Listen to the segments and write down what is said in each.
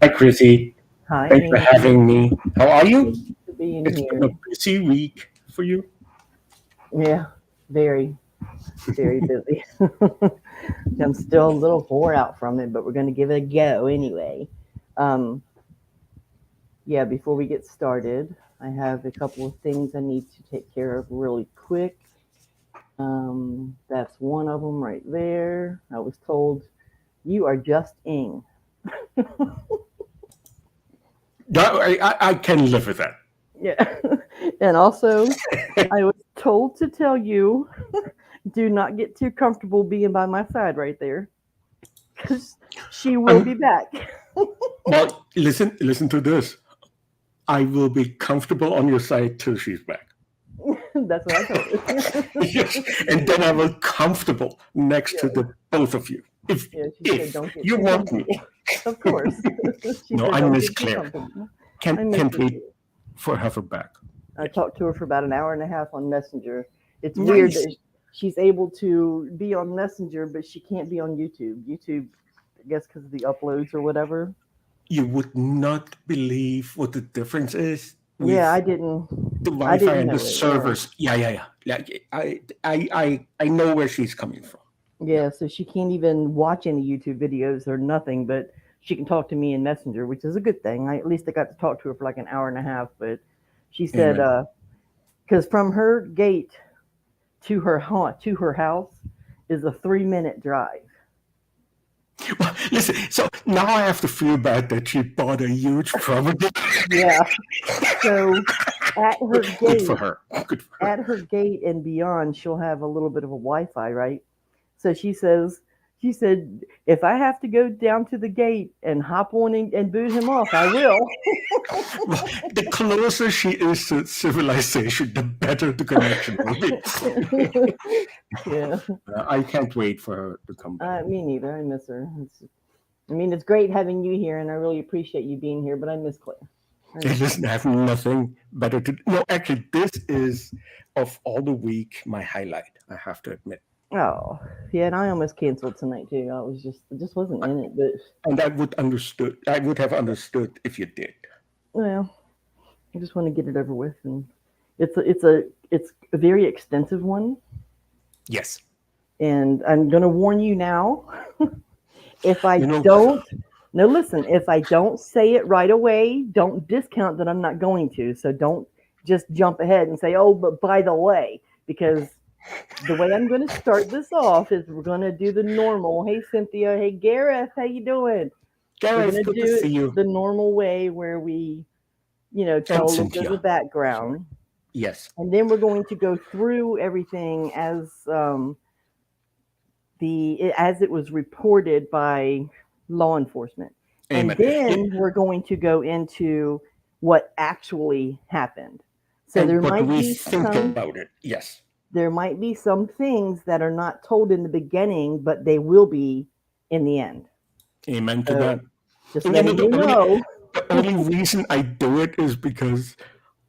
Hi, Chrissy. Hi, Thanks for Andy. having me. How are you? Thank you for being It's been a here. busy week for you. Yeah, very, very busy. I'm still a little wore out from it, but we're going to give it a go anyway. Um, yeah, before we get started, I have a couple of things I need to take care of really quick. That's one of them right there. I was told you are just Ing. I can live with that. Yeah. And also, I was told to tell you do not get too comfortable being by my side right there because she will be I'm, back. well, listen to this. I will be comfortable on your side till she's back. That's what I told her. Yes, and then I will comfortable next to Yeah, the both of you. If yeah. She said, if "Don't get you too want me. comfortable." Of course, she No, said, I "Don't miss get too Claire. comfortable." I Can't miss can't her wait too. for her back. I Yes. talked to her for about an hour and a half on Messenger. It's weird Nice. that she's able to be on Messenger, but she can't be on YouTube. YouTube, I guess, because of the uploads or whatever. You would not believe what the difference is Yeah, with the I Wi-Fi didn't and the know it. Yeah. servers. Yeah. Like I know where she's coming from. Yeah. Yeah, so she can't even watch any YouTube videos or nothing, but she can talk to me in Messenger, which is a good thing. I at least I got to talk to her for like an hour and a half, but she said Amen. because from her gate to her house is a 3 minute drive. Well, listen. So now I have to feel bad that she bought a huge property. Yeah. So at her Good for gate, her. Good for her. at her gate and beyond, she'll have a little bit of a Wi-Fi, right? So she said, if I have to go down to the gate and hop on and boot him off, I will. Well, the closer she is to civilization, the better the connection will be. Yeah, I can't wait for her to come back. me neither. I miss her. I mean, it's great having you here, and I really appreciate you being here. But I miss Claire. I It miss her. doesn't have nothing better to. No, actually, this is of all the week my highlight. I have to admit. Oh, yeah, and I almost canceled tonight too. I just wasn't in it. But And I would have understood if you did. well, I just want to get it over with, and it's a very extensive one, Yes. and I'm gonna warn you now. If I You know, don't, no, listen, if I don't say it right away, don't discount that I'm not going to. So don't just jump ahead and say, oh, but by the way, because the way I'm going to start this off is we're going to do the normal. Hey, Cynthia. Hey, Gareth. How you doing? We're Gareth, going to good to do see it you. the normal way where we, tell And a little bit of the Cynthia. background. Yes. And then we're going to go through everything as it was reported by law enforcement. And Amen. then we're going to go into what actually happened. So And what do we think about it? Yes. there might be some things that are not told in the beginning, but they will be in the end. Amen to So that. just And you know, letting you know. the only reason I do it is because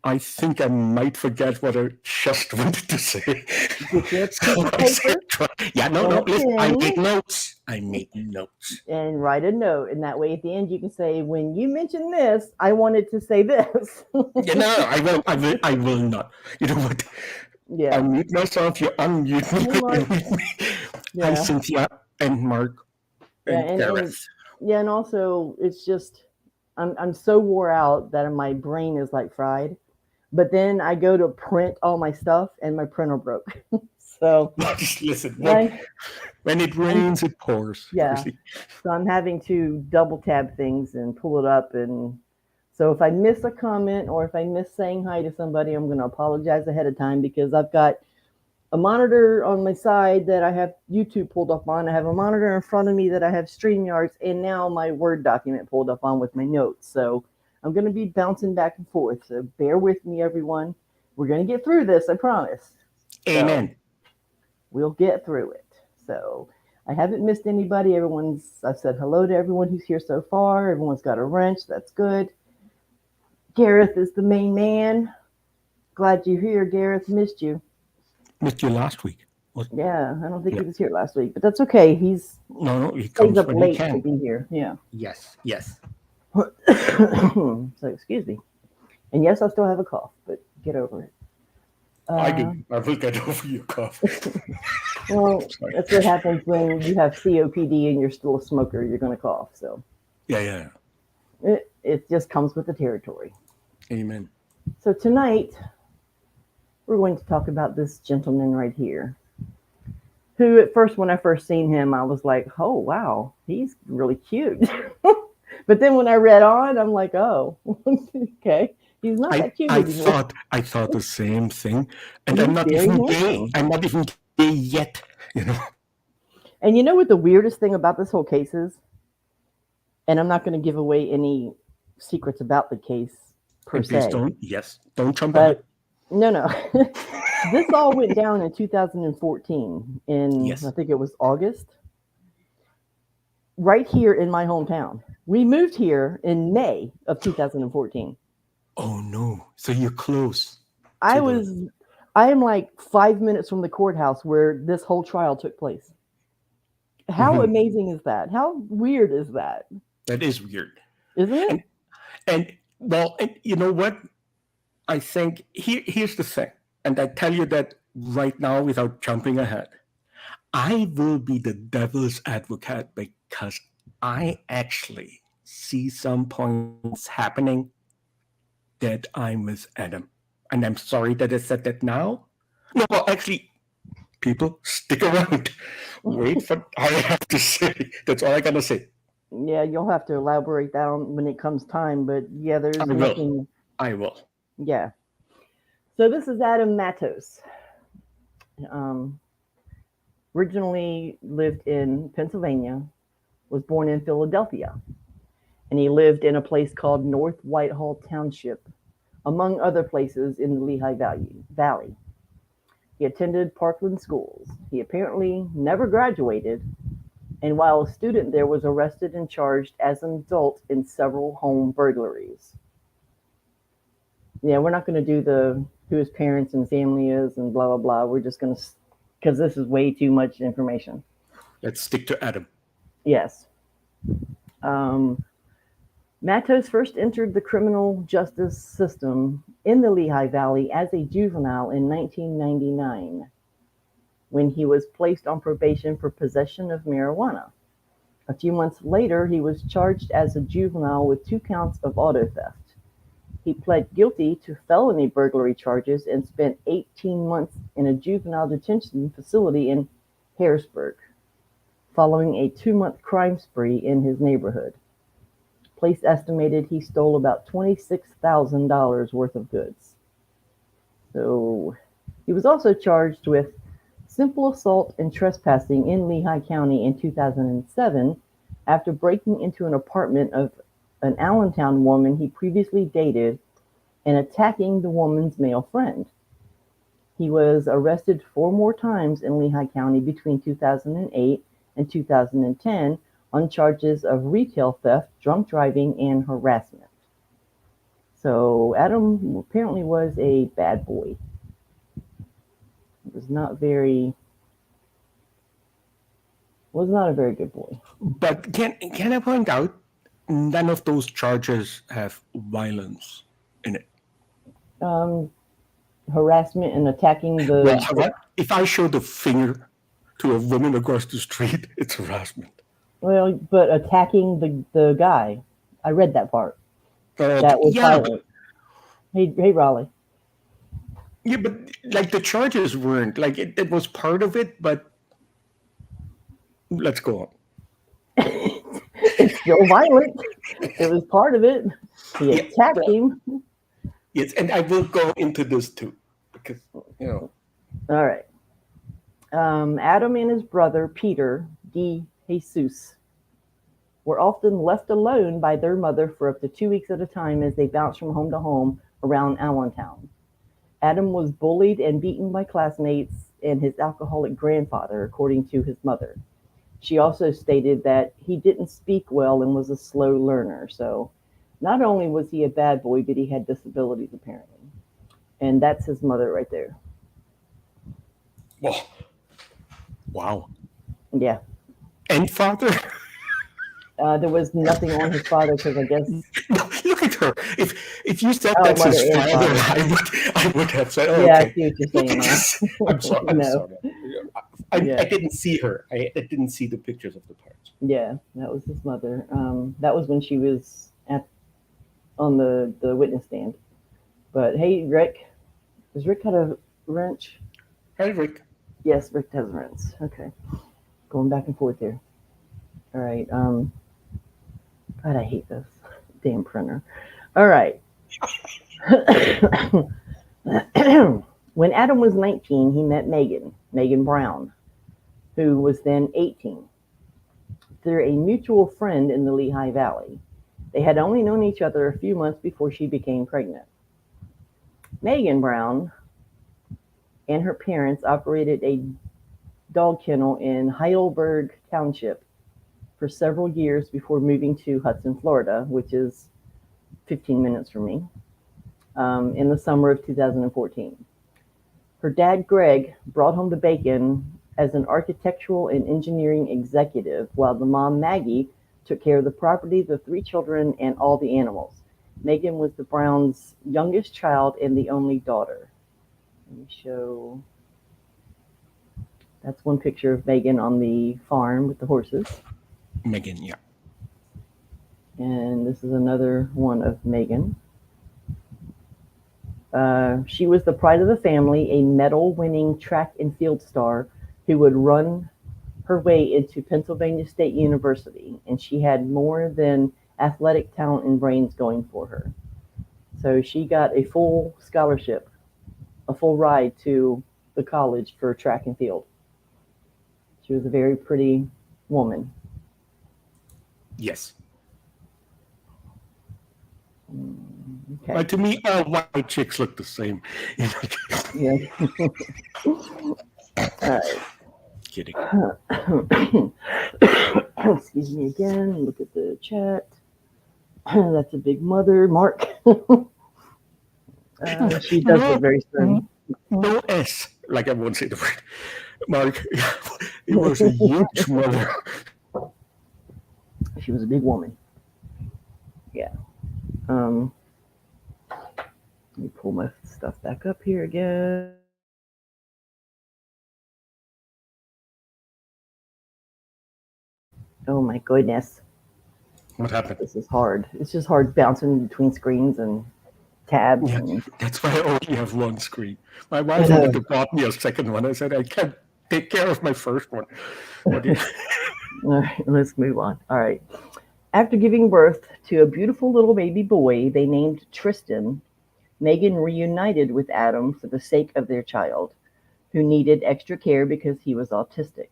I think I might forget what I just wanted to say. Get you a piece So of I said, paper yeah, no, and a no, listen, I pen made notes. I made notes. and write a note. And that way at the end you can say, when you mention this, I wanted to say this. Yeah, no, I will not. You know what? I Yeah. mute myself, you unmute me, Hey, you Mark. mute me. Hi, Yeah. Cynthia and Mark Yeah. and And Gareth. yeah. And also, it's just, I'm so wore out that my brain is like fried. But then I go to print all my stuff and my printer broke. So Just listen, I, when it I'm rains, it pours. yeah. Chrissy. So I'm having to double tab things and pull it up. And so if I miss a comment or if I miss saying hi to somebody, I'm going to apologize ahead of time because I've got a monitor on my side that I have YouTube pulled up on. I have a monitor in front of me that I have StreamYards and now my Word document pulled up on with my notes. So I'm going to be bouncing back and forth. So bear with me, everyone. We're going to get through this, I promise. So Amen. we'll get through it. So I haven't missed anybody. I've said hello to everyone who's here so far. Everyone's got a wrench. That's good. Gareth is the main man. Glad you're here, Gareth. Missed you. Missed you last week. Yeah, I don't think Yeah. he was here last week, but that's okay. He No, he stays comes up when he late to can. be here. Yeah. Yes, yes. So excuse me. And yes, I still have a cough, but get over it. I Uh, do. I will get over your cough. well, Sorry. that's what happens when you have COPD and you're still a smoker. You're going to cough. So Yeah, yeah. it just comes with the territory. Amen. So tonight, we're going to talk about this gentleman right here, who at first, when I first seen him, I was like, oh, wow, he's really cute. But then when I read on, I'm like, oh, okay, he's not I that cute I anymore. thought I thought the same thing, and I'm He's not very even gay. handsome. I'm not even gay yet. You know. And you know what the weirdest thing about this whole case is? And I'm not going to give away any secrets about the case per And please se, don't. Yes, don't jump ahead. but no, no. This all went down in 2014 in, I Yes. think it was August, right here in my hometown. We moved here in May of 2014. Oh no. So you're close I to the. was, I am like 5 minutes from the courthouse where this whole trial took place. How Mhm. amazing is that? How weird is that? That is weird. Isn't it? And and well, and you know what? I think here's the thing, and I tell you that right now without jumping ahead. I will be the devil's advocate because I actually see some points happening that I miss Adam. And I'm sorry that I said that now. No, well, actually, people, stick around. Wait for I have to say. That's all I gotta say. Yeah, you'll have to elaborate that on when it comes time, but yeah, there's I will. nothing. I will. Yeah. So this is Adam Matos. Um, Originally lived in Pennsylvania, was born in Philadelphia, and he lived in a place called North Whitehall Township, among other places in the Lehigh Valley. He attended Parkland schools. He apparently never graduated, and while a student there was arrested and charged as an adult in several home burglaries. Yeah, we're not going to do the who his parents and family is and blah blah blah. We're just going to, because this is way too much information. Let's stick to Adam. Yes. Um, Matos first entered the criminal justice system in the Lehigh Valley as a juvenile in 1999 when he was placed on probation for possession of marijuana. A few months later, he was charged as a juvenile with 2 counts of auto theft. He pled guilty to felony burglary charges and spent 18 months in a juvenile detention facility in Harrisburg, following a 2-month crime spree in his neighborhood. Police estimated he stole about $26,000 worth of goods. So he was also charged with simple assault and trespassing in Lehigh County in 2007 after breaking into an apartment of an Allentown woman he previously dated and attacking the woman's male friend. He was arrested 4 more times in Lehigh County between 2008 and 2010 on charges of retail theft, drunk driving, and harassment. So Adam apparently was a bad boy. Was not very was not a very good boy. But can I point out none of those charges have violence in it. Um, Harassment and attacking Well, the if I show the finger to a woman across the street, it's harassment. well, but attacking the guy. I read that part. Okay, That was yeah, violent. Hey, Raleigh. yeah, but like the charges weren't like it was part of it, but let's go on. It's still violent. It was part of it. He Yeah, attacked well, him. yes, and I will go into this too because you know. All right. Adam and his brother Peter De Jesus were often left alone by their mother for up to 2 weeks at a time as they bounced from home to home around Allentown. Adam was bullied and beaten by classmates and his alcoholic grandfather, according to his mother. She also stated that he didn't speak well and was a slow learner. So not only was he a bad boy, but he had disabilities apparently. And that's his mother right there. Oh, wow. Yeah. And father? There was nothing on his father because I guess look at her. If you said Oh, that's mother his and father, father. I would have said, oh, Yeah, I okay. see what you're Look saying at now. this. I'm sorry. I'm No. sorry. I Yeah. didn't see her. I didn't see the pictures of the parents. Yeah, that was his mother. That was when she was at on the witness stand. But hey, Rick, does Rick have a wrench? Hi, Rick. Yes, Rick has a wrench. Okay, going back and forth here. All right. God, I hate this damn printer. All right. When Adam was 19, he met Megan Brown, who was then 18, through a mutual friend in the Lehigh Valley. They had only known each other a few months before she became pregnant. Megan Brown and her parents operated a dog kennel in Heidelberg Township for several years before moving to Hudson, Florida, which is 15 minutes from me, in the summer of 2014. Her dad, Greg, brought home the bacon as an architectural and engineering executive, while the mom, Maggie, took care of the property, the three children, and all the animals. Megan was the Browns' youngest child and the only daughter. Let me show. That's one picture of Megan on the farm with the horses. Megan, yeah. And this is another one of Megan. She was the pride of the family, a medal-winning track and field star who would run her way into Pennsylvania State University, and she had more than athletic talent and brains going for her. So she got a full scholarship, a full ride to the college for track and field. She was a very pretty woman. Yes. Okay. To me, all white chicks look the same. Yeah. All right. Kidding. Excuse me again. Look at the chat. That's a big mother, Mark. She does look very stern. No S. Like I won't say the word. Mark, it was a huge mother. She was a big woman. Yeah. Let me pull my stuff back up here again. Oh my goodness. What happened? This is hard. It's just hard bouncing between screens and tabs. Yeah, And that's why I only have one screen. My wife wanted to bought me a second one. I said I can't take care of my first one. But All right, let's move on. All right. After giving birth to a beautiful little baby boy they named Tristan, Megan reunited with Adam for the sake of their child, who needed extra care because he was autistic.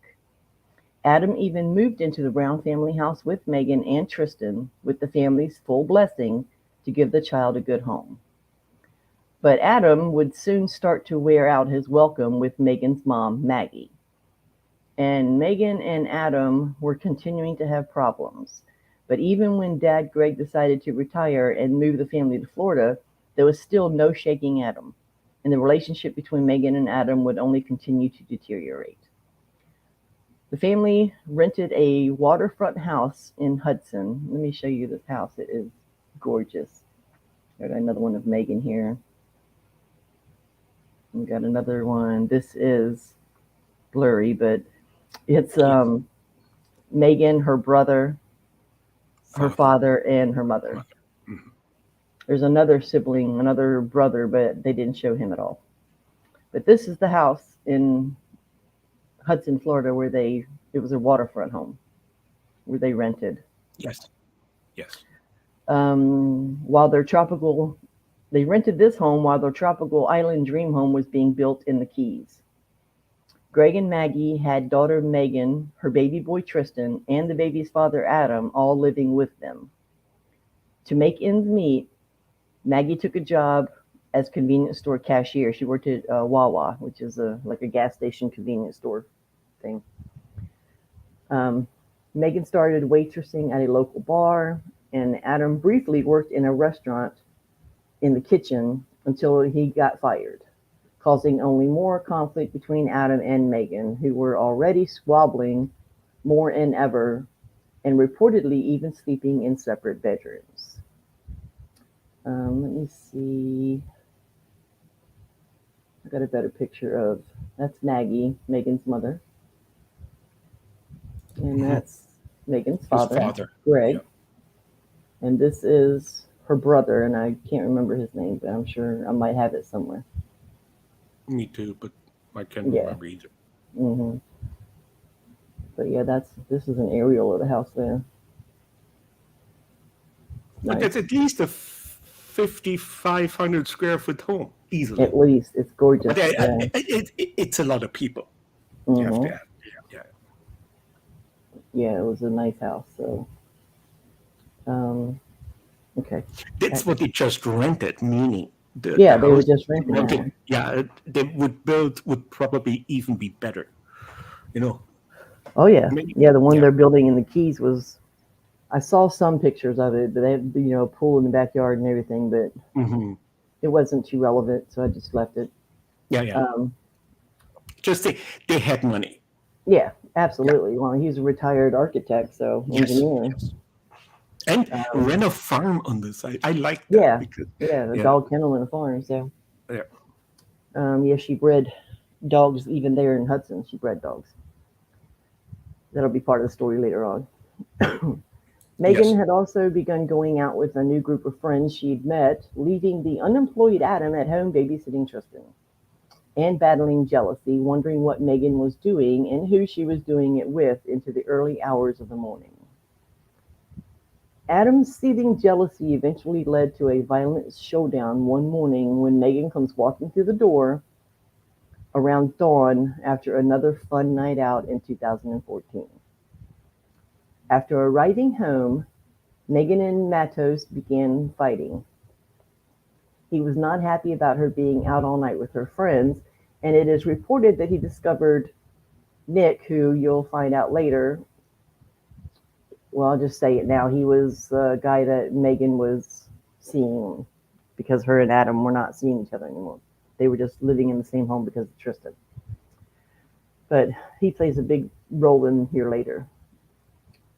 Adam even moved into the Brown family house with Megan and Tristan with the family's full blessing to give the child a good home. But Adam would soon start to wear out his welcome with Megan's mom, Maggie. And Megan and Adam were continuing to have problems. But even when Dad Greg decided to retire and move the family to Florida, there was still no shaking Adam. And the relationship between Megan and Adam would only continue to deteriorate. The family rented a waterfront house in Hudson. Let me show you this house. It is gorgeous. I got another one of Megan here. We got another one. This is blurry, but it's Megan, her brother, her father, and her mother. Mhm. There's another sibling, another brother, but they didn't show him at all. But this is the house in Hudson, Florida, where it was a waterfront home where they rented. Yes. Yes. While they rented this home while their tropical island dream home was being built in the Keys. Greg and Maggie had daughter Megan, her baby boy Tristan, and the baby's father Adam all living with them. To make ends meet, Maggie took a job as convenience store cashier. She worked at Wawa, which is like a gas station convenience store thing. Megan started waitressing at a local bar, and Adam briefly worked in a restaurant in the kitchen until he got fired, causing only more conflict between Adam and Megan, who were already squabbling more than ever and reportedly even sleeping in separate bedrooms. Let me see. I got a better picture of that's Maggie, Megan's mother, and Mhm. that's Megan's His father, father. Yeah, Greg, and this is her brother, and I can't remember his name, but I'm sure I might have it somewhere. me too, but I can't Yeah. remember either. hmm But yeah, this is an aerial of the house there. But that's Nice. at least a 5,500 square foot home, easily. At least it's But gorgeous. Yeah. it's a lot of people. You have to hmm have. Yeah. Yeah, it was a nice house. So, um, okay. That's Back. what they just rented, meaning the Yeah, they were house just they renting that rented, one. yeah, they would build would probably even be better. You know, Oh yeah, maybe, yeah. The one yeah. they're building in the Keys was. I saw some pictures of it, but they had a pool in the backyard and everything, but Hmm. it wasn't too relevant, so I just left it. Yeah. Um, Just they had money. yeah, Yeah. absolutely. Well, he's a retired architect, so Yes. engineer. Yes. And Um, rent a farm on the side. I like that yeah, because, yeah, the yeah, dog kennel and a farm. So, yeah. yeah, she bred dogs even there in Hudson. She bred dogs. That'll be part of the story later on. Megan Yes. had also begun going out with a new group of friends she'd met, leaving the unemployed Adam at home babysitting Tristan, and battling jealousy, wondering what Megan was doing and who she was doing it with into the early hours of the morning. Adam's seething jealousy eventually led to a violent showdown one morning when Megan comes walking through the door around dawn after another fun night out in 2014. After arriving home, Megan and Matos began fighting. He was not happy about her being out all night with her friends, and it is reported that he discovered Nick, who you'll find out later. Well, I'll just say it now. He was the guy that Megan was seeing because her and Adam were not seeing each other anymore. They were just living in the same home because of Tristan. But he plays a big role in here later.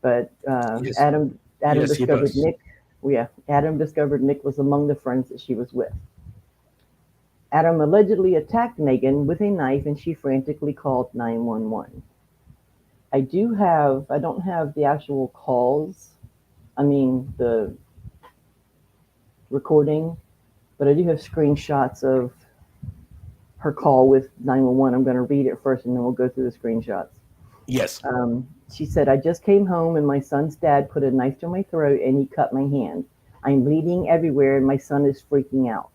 But Yes. Adam Yes, he discovered does. Nick. Yeah, Adam discovered Nick was among the friends that she was with. Adam allegedly attacked Megan with a knife, and she frantically called 911. I don't have the actual calls. I mean the recording, but I do have screenshots of her call with 911. I'm going to read it first, and then we'll go through the screenshots. Yes. She said, I just came home and my son's dad put a knife to my throat and he cut my hand. I'm bleeding everywhere and my son is freaking out.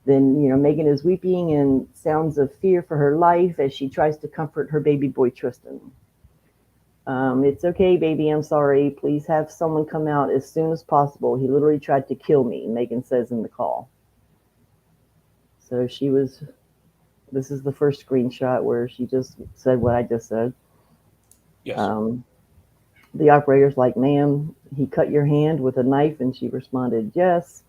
Then, Megan is weeping and sounds of fear for her life as she tries to comfort her baby boy, Tristan. It's okay, baby. I'm sorry. Please have someone come out as soon as possible. He literally tried to kill me, Megan says in the call. So this is the first screenshot where she just said what I just said. Yes. Um, the operator's like, ma'am, he cut your hand with a knife. And she responded, yes.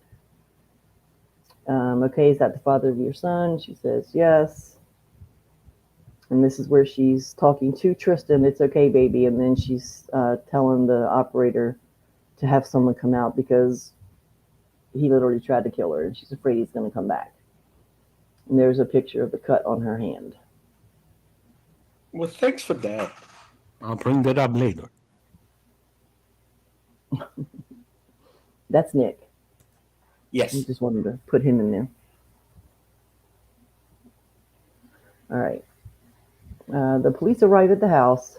Okay, is that the father of your son? She says, yes. And this is where she's talking to Tristan. It's okay, baby. And then she's telling the operator to have someone come out because he literally tried to kill her and she's afraid he's going to come back. And there's a picture of the cut on her hand. Well, thanks for that. I'll bring that up later. That's Nick. I Yes. just wanted to put him in there. All right. The police arrived at the house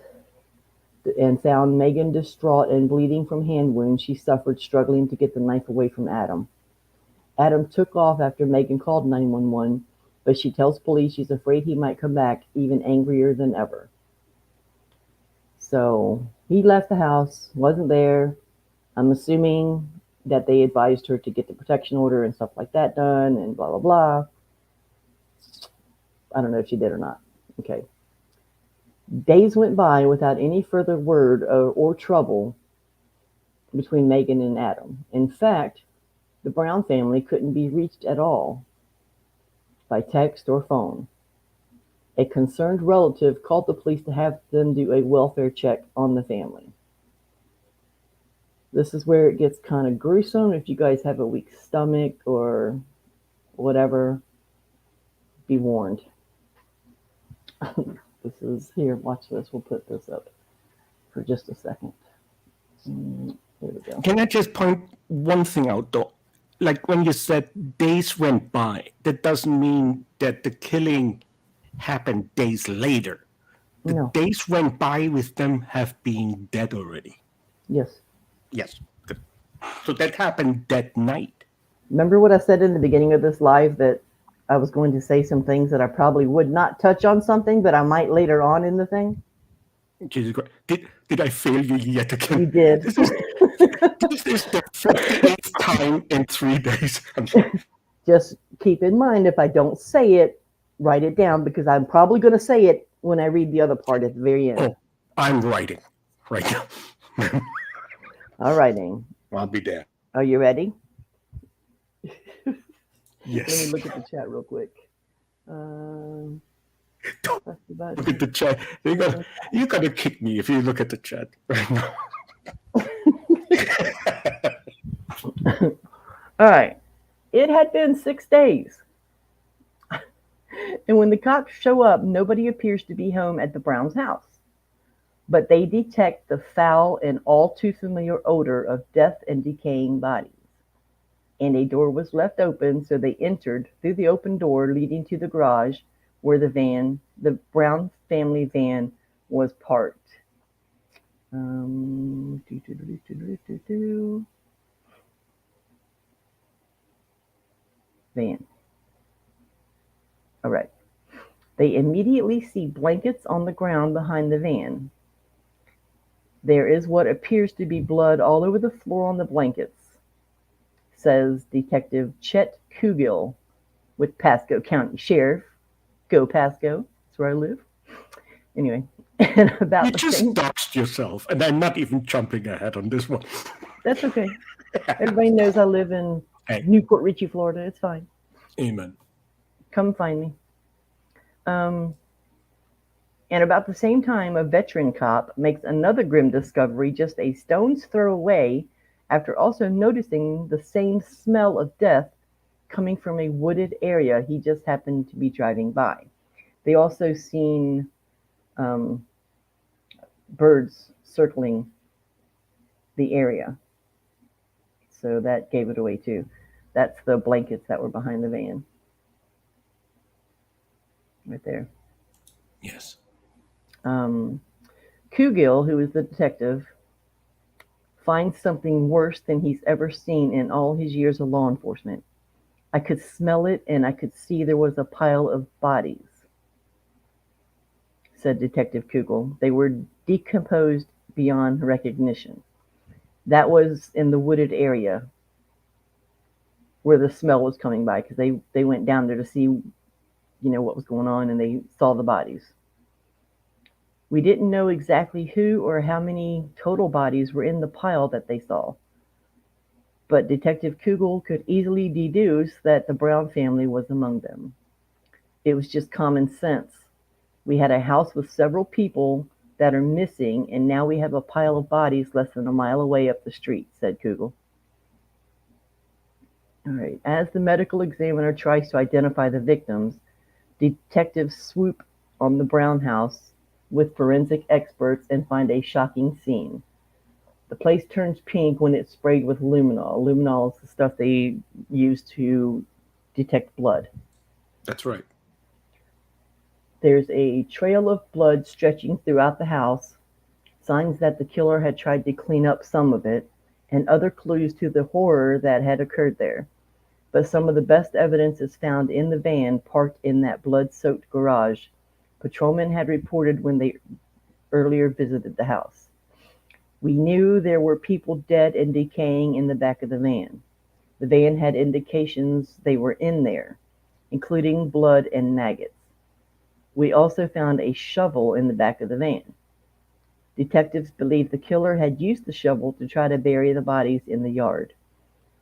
and found Megan distraught and bleeding from hand wounds she suffered struggling to get the knife away from Adam. Adam took off after Megan called 911, but she tells police she's afraid he might come back even angrier than ever. So he left the house, wasn't there. I'm assuming that they advised her to get the protection order and stuff like that done and blah, blah, blah. I don't know if she did or not. Okay. Days went by without any further word or trouble between Megan and Adam. In fact, the Brown family couldn't be reached at all by text or phone. A concerned relative called the police to have them do a welfare check on the family. This is where it gets kind of gruesome. If you guys have a weak stomach or whatever, be warned. This is here. Watch this. We'll put this up for just a second. There we go. Can I just point one thing out, though? Like when you said days went by, that doesn't mean that the killing happened days later. The No. days went by with them have been dead already. Yes. Yes. Good. So that happened that night. Remember what I said in the beginning of this live, that I was going to say some things that I probably would not touch on something, but I might later on in the thing? Jesus Christ. Did I fail you yet again? You did. This is the 58th time in 3 days. Just keep in mind, if I don't say it, write it down, because I'm probably going to say it when I read the other part at the very end. Oh, I'm writing right now. All writing. I'll be there. Are you ready? Yes. Let me look at the chat real quick. Don't look at the chat. You gotta kick me if you look at the chat right now. All right. It had been 6 days. And when the cops show up, nobody appears to be home at the Browns' house. But they detect the foul and all too familiar odor of death and decaying bodies. And a door was left open, so they entered through the open door leading to the garage where the Brown family van, was parked. Van. All right. They immediately see blankets on the ground behind the van. There is what appears to be blood all over the floor on the blankets, says Detective Chet Kugel with Pasco County Sheriff. Go Pasco. That's where I live. Anyway, and about you just doxed yourself, and I'm not even jumping ahead on this one. That's okay. Everybody knows I live in Newport Richey, Florida. It's fine. Amen. Come find me. And about the same time, a veteran cop makes another grim discovery just a stone's throw away, after also noticing the same smell of death coming from a wooded area he just happened to be driving by. They also seen birds circling the area. So that gave it away too. That's the blankets that were behind the van. Right there. Yes. Kugel, who is the detective, finds something worse than he's ever seen in all his years of law enforcement. I could smell it, and I could see there was a pile of bodies, said Detective Kugel. They were decomposed beyond recognition. That was in the wooded area where the smell was coming by, because they went down there to see, what was going on, and they saw the bodies. We didn't know exactly who or how many total bodies were in the pile that they saw, but Detective Kugel could easily deduce that the Brown family was among them. It was just common sense. We had a house with several people that are missing, and now we have a pile of bodies less than a mile away up the street, said Kugel. All right. As the medical examiner tries to identify the victims, detectives swoop on the Brown house with forensic experts and find a shocking scene. The place turns pink when it's sprayed with luminol. Luminol is the stuff they use to detect blood. That's right. There's a trail of blood stretching throughout the house, signs that the killer had tried to clean up some of it, and other clues to the horror that had occurred there. But some of the best evidence is found in the van parked in that blood-soaked garage patrolmen had reported when they earlier visited the house. We knew there were people dead and decaying in the back of the van. The van had indications they were in there, including blood and maggots. We also found a shovel in the back of the van. Detectives believe the killer had used the shovel to try to bury the bodies in the yard.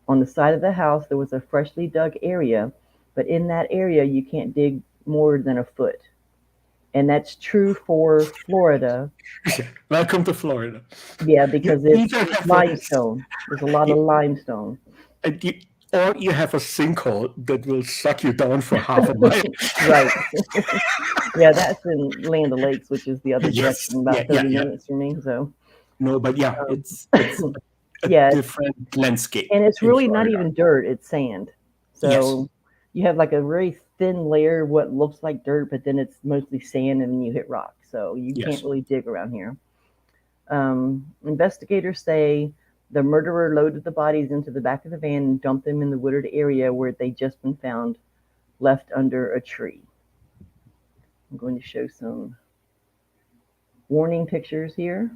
On the side of the house, there was a freshly dug area, but in that area, you can't dig more than a foot. And that's true for Florida. Welcome to Florida. Yeah, You because either it's have limestone. There's a lot of limestone. and you, or you have a sinkhole that will suck you down for half a mile. Right. Yeah, that's in Land O'Lakes, which is the other Yes. direction, Yeah. about Yeah. 30 Yeah. minutes from me. So, No, but yeah, um, it's a yeah, different landscape and it's in really not Florida. even dirt, it's sand. Yes. So you have like a very thin layer of what looks like dirt, but then it's mostly sand and then you hit rock. So you can't Yes. really dig around here. Investigators say the murderer loaded the bodies into the back of the van and dumped them in the wooded area where they'd just been found, left under a tree. I'm going to show some warning pictures here.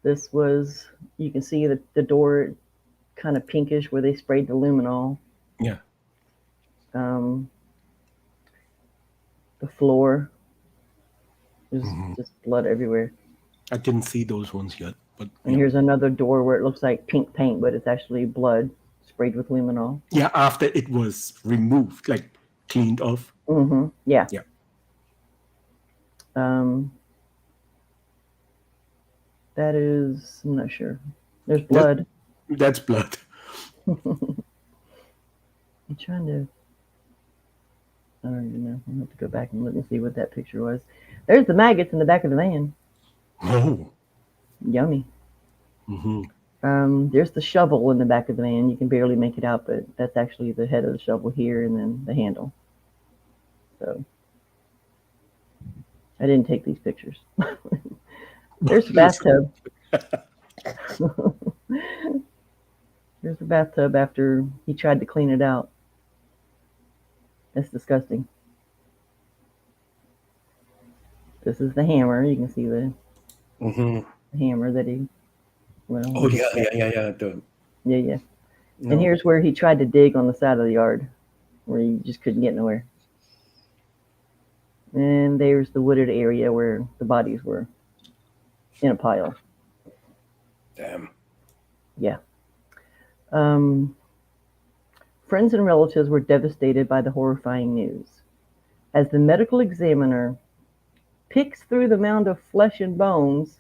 This was, you can see the door kind of pinkish where they sprayed the luminol. Yeah. The floor, there's just blood everywhere. I didn't see those ones yet, but And here's another door where it looks like pink paint, but it's actually blood sprayed with luminol. yeah, after it was removed, like cleaned off. Yeah. Yeah. That is, I'm not sure. There's blood. That's blood. I'm trying to, I don't even know. I'll have to go back and look and see what that picture was. There's the maggots in the back of the van. Oh. Yummy. There's the shovel in the back of the van. You can barely make it out, but that's actually the head of the shovel here and then the handle. So I didn't take these pictures. There's the bathtub. There's the bathtub after he tried to clean it out. That's disgusting. This is the hammer. You can see the hammer that he. Well, oh yeah. Yeah. No. And here's where he tried to dig on the side of the yard, where he just couldn't get nowhere. And there's the wooded area where the bodies were in a pile. Damn. Yeah. Friends and relatives were devastated by the horrifying news. As the medical examiner picks through the mound of flesh and bones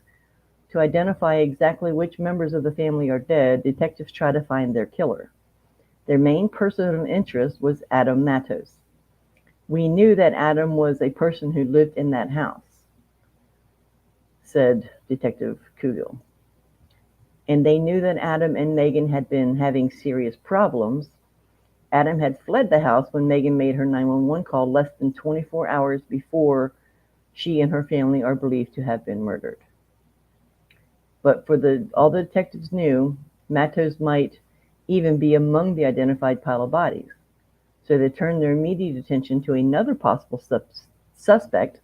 to identify exactly which members of the family are dead, detectives try to find their killer. Their main person of interest was Adam MATOS. We knew that Adam was a person who lived in that house, said Detective Kugel. And they knew that Adam and Megan had been having serious problems. Adam had fled the house when Megan made her 911 call less than 24 hours before she and her family are believed to have been murdered. But all the detectives knew, MATOS might even be among the identified pile of bodies. So they turned their immediate attention to another possible suspect,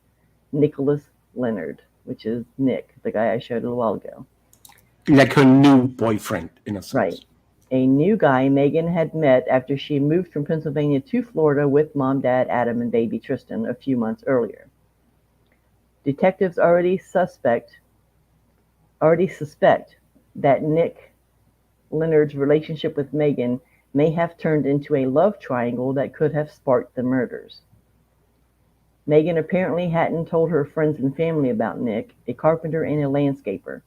Nicholas Leonard, which is Nick, the guy I showed a little while ago. Like her new boyfriend, in a sense. Right. A new guy Megan had met after she moved from Pennsylvania to Florida with mom, dad, Adam, and baby Tristan a few months earlier. Detectives already suspect that Nick Leonard's relationship with Megan may have turned into a love triangle that could have sparked the murders. Megan apparently hadn't told her friends and family about Nick, a carpenter and a landscaper.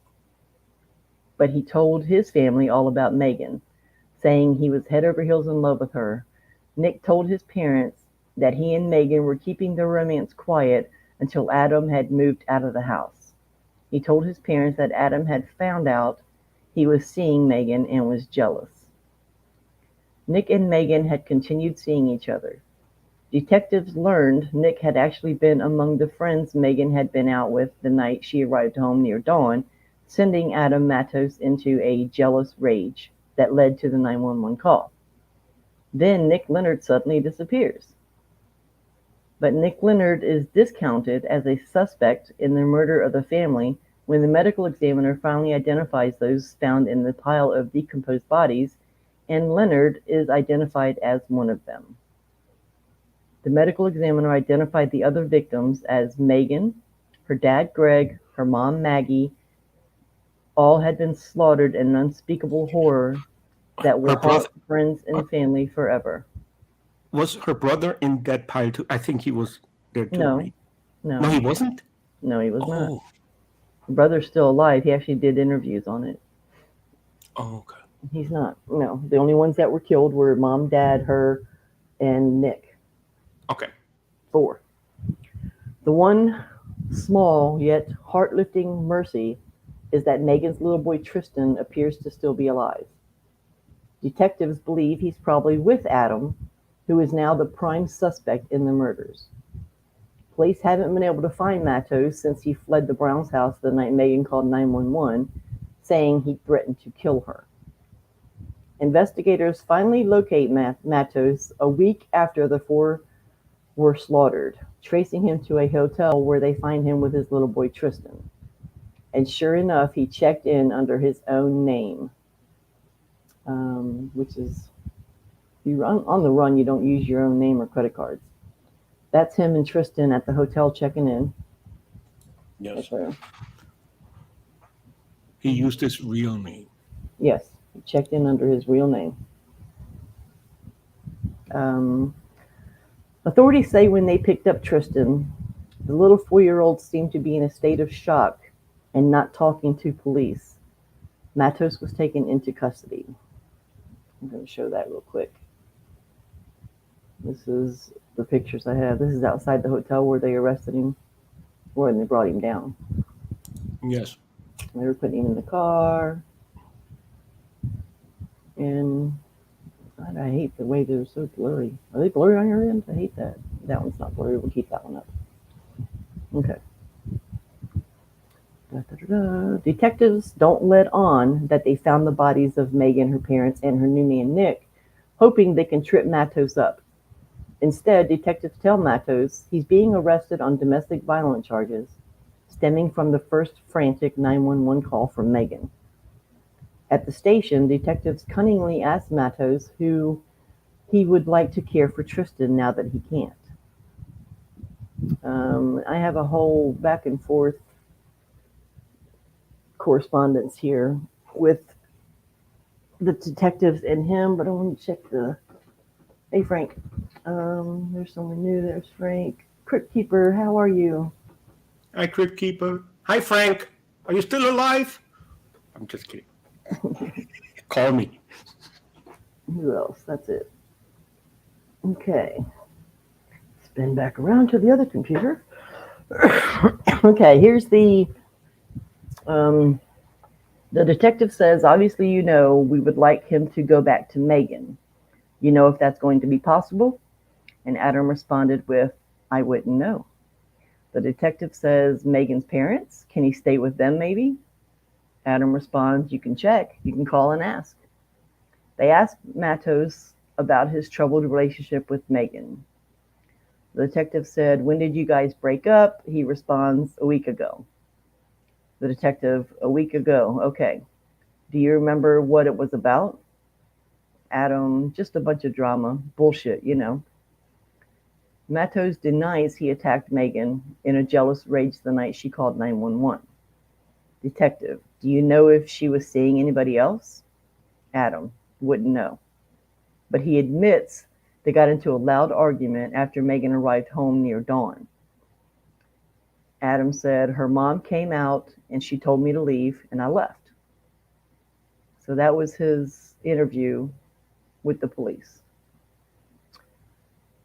But he told his family all about Megan, saying he was head over heels in love with her. Nick told his parents that he and Megan were keeping their romance quiet until Adam had moved out of the house. He told his parents that Adam had found out he was seeing Megan and was jealous. Nick and Megan had continued seeing each other. Detectives learned Nick had actually been among the friends Megan had been out with the night she arrived home near dawn, sending Adam MATOS into a jealous rage that led to the 911 call. Then Nick Leonard suddenly disappears. But Nick Leonard is discounted as a suspect in the murder of the family when the medical examiner finally identifies those found in the pile of decomposed bodies, and Leonard is identified as one of them. The medical examiner identified the other victims as Megan, her dad Greg, her mom Maggie. All had been slaughtered in an unspeakable horror that will haunt friends and family forever. Was her brother in that pile too? I think he was there too. No, right? No, he wasn't. No, he was not. Oh, The brother's still alive. He actually did interviews on it. oh, okay. He's not. No, the only ones that were killed were mom, dad, her, and Nick. Okay. 4. The one small yet heart-lifting mercy is that Megan's little boy Tristan appears to still be alive. Detectives believe he's probably with Adam, who is now the prime suspect in the murders. Police haven't been able to find Matos since he fled the Browns' house the night Megan called 911, saying he threatened to kill her. Investigators finally locate Matos a week after the 4 were slaughtered, tracing him to a hotel where they find him with his little boy Tristan. And sure enough, he checked in under his own name, which is, you run on the run, you don't use your own name or credit cards. That's him and Tristan at the hotel checking in. Yes. Okay. He used his real name. Yes, he checked in under his real name. Authorities say when they picked up Tristan, the little 4-year-old seemed to be in a state of shock and not talking to police. Matos was taken into custody. I'm going to show that real quick. This is the pictures I have. This is outside the hotel where they arrested him, or they brought him down. Yes. They were putting him in the car, and God, I hate the way they're so blurry. Are they blurry on your end? I hate that. That one's not blurry. We'll keep that one up. Okay. Detectives don't let on that they found the bodies of Megan, her parents, and her new man Nick, hoping they can trip Matos up. Instead, detectives tell Matos he's being arrested on domestic violence charges stemming from the first frantic 911 call from Megan. At the station, detectives cunningly ask Matos who he would like to care for Tristan now that he can't. I have a whole back and forth correspondence here with the detectives and him, but I want to check the. Hey, Frank. There's someone new. There's Frank. Crypt Keeper, how are you? Hi, Crypt Keeper. Hi, Frank. Are you still alive? I'm just kidding. Call me. Who else? That's it. Okay. Spin back around to the other computer. Okay, here's the detective says, obviously, you know, we would like him to go back to Megan. You know if that's going to be possible? And Adam responded with, I wouldn't know. The detective says, Megan's parents? Can he stay with them maybe? Adam responds, you can check. You can call and ask. They ask Matos about his troubled relationship with Megan. The detective said, when did you guys break up? He responds, a week ago. The detective, a week ago. Okay. Do you remember what it was about? Adam, just a bunch of drama. Bullshit, you know. Matos denies he attacked Megan in a jealous rage the night she called 911. Detective, do you know if she was seeing anybody else? Adam, wouldn't know. But he admits they got into a loud argument after Megan arrived home near dawn. Adam said, her mom came out and she told me to leave and I left. So that was his interview with the police.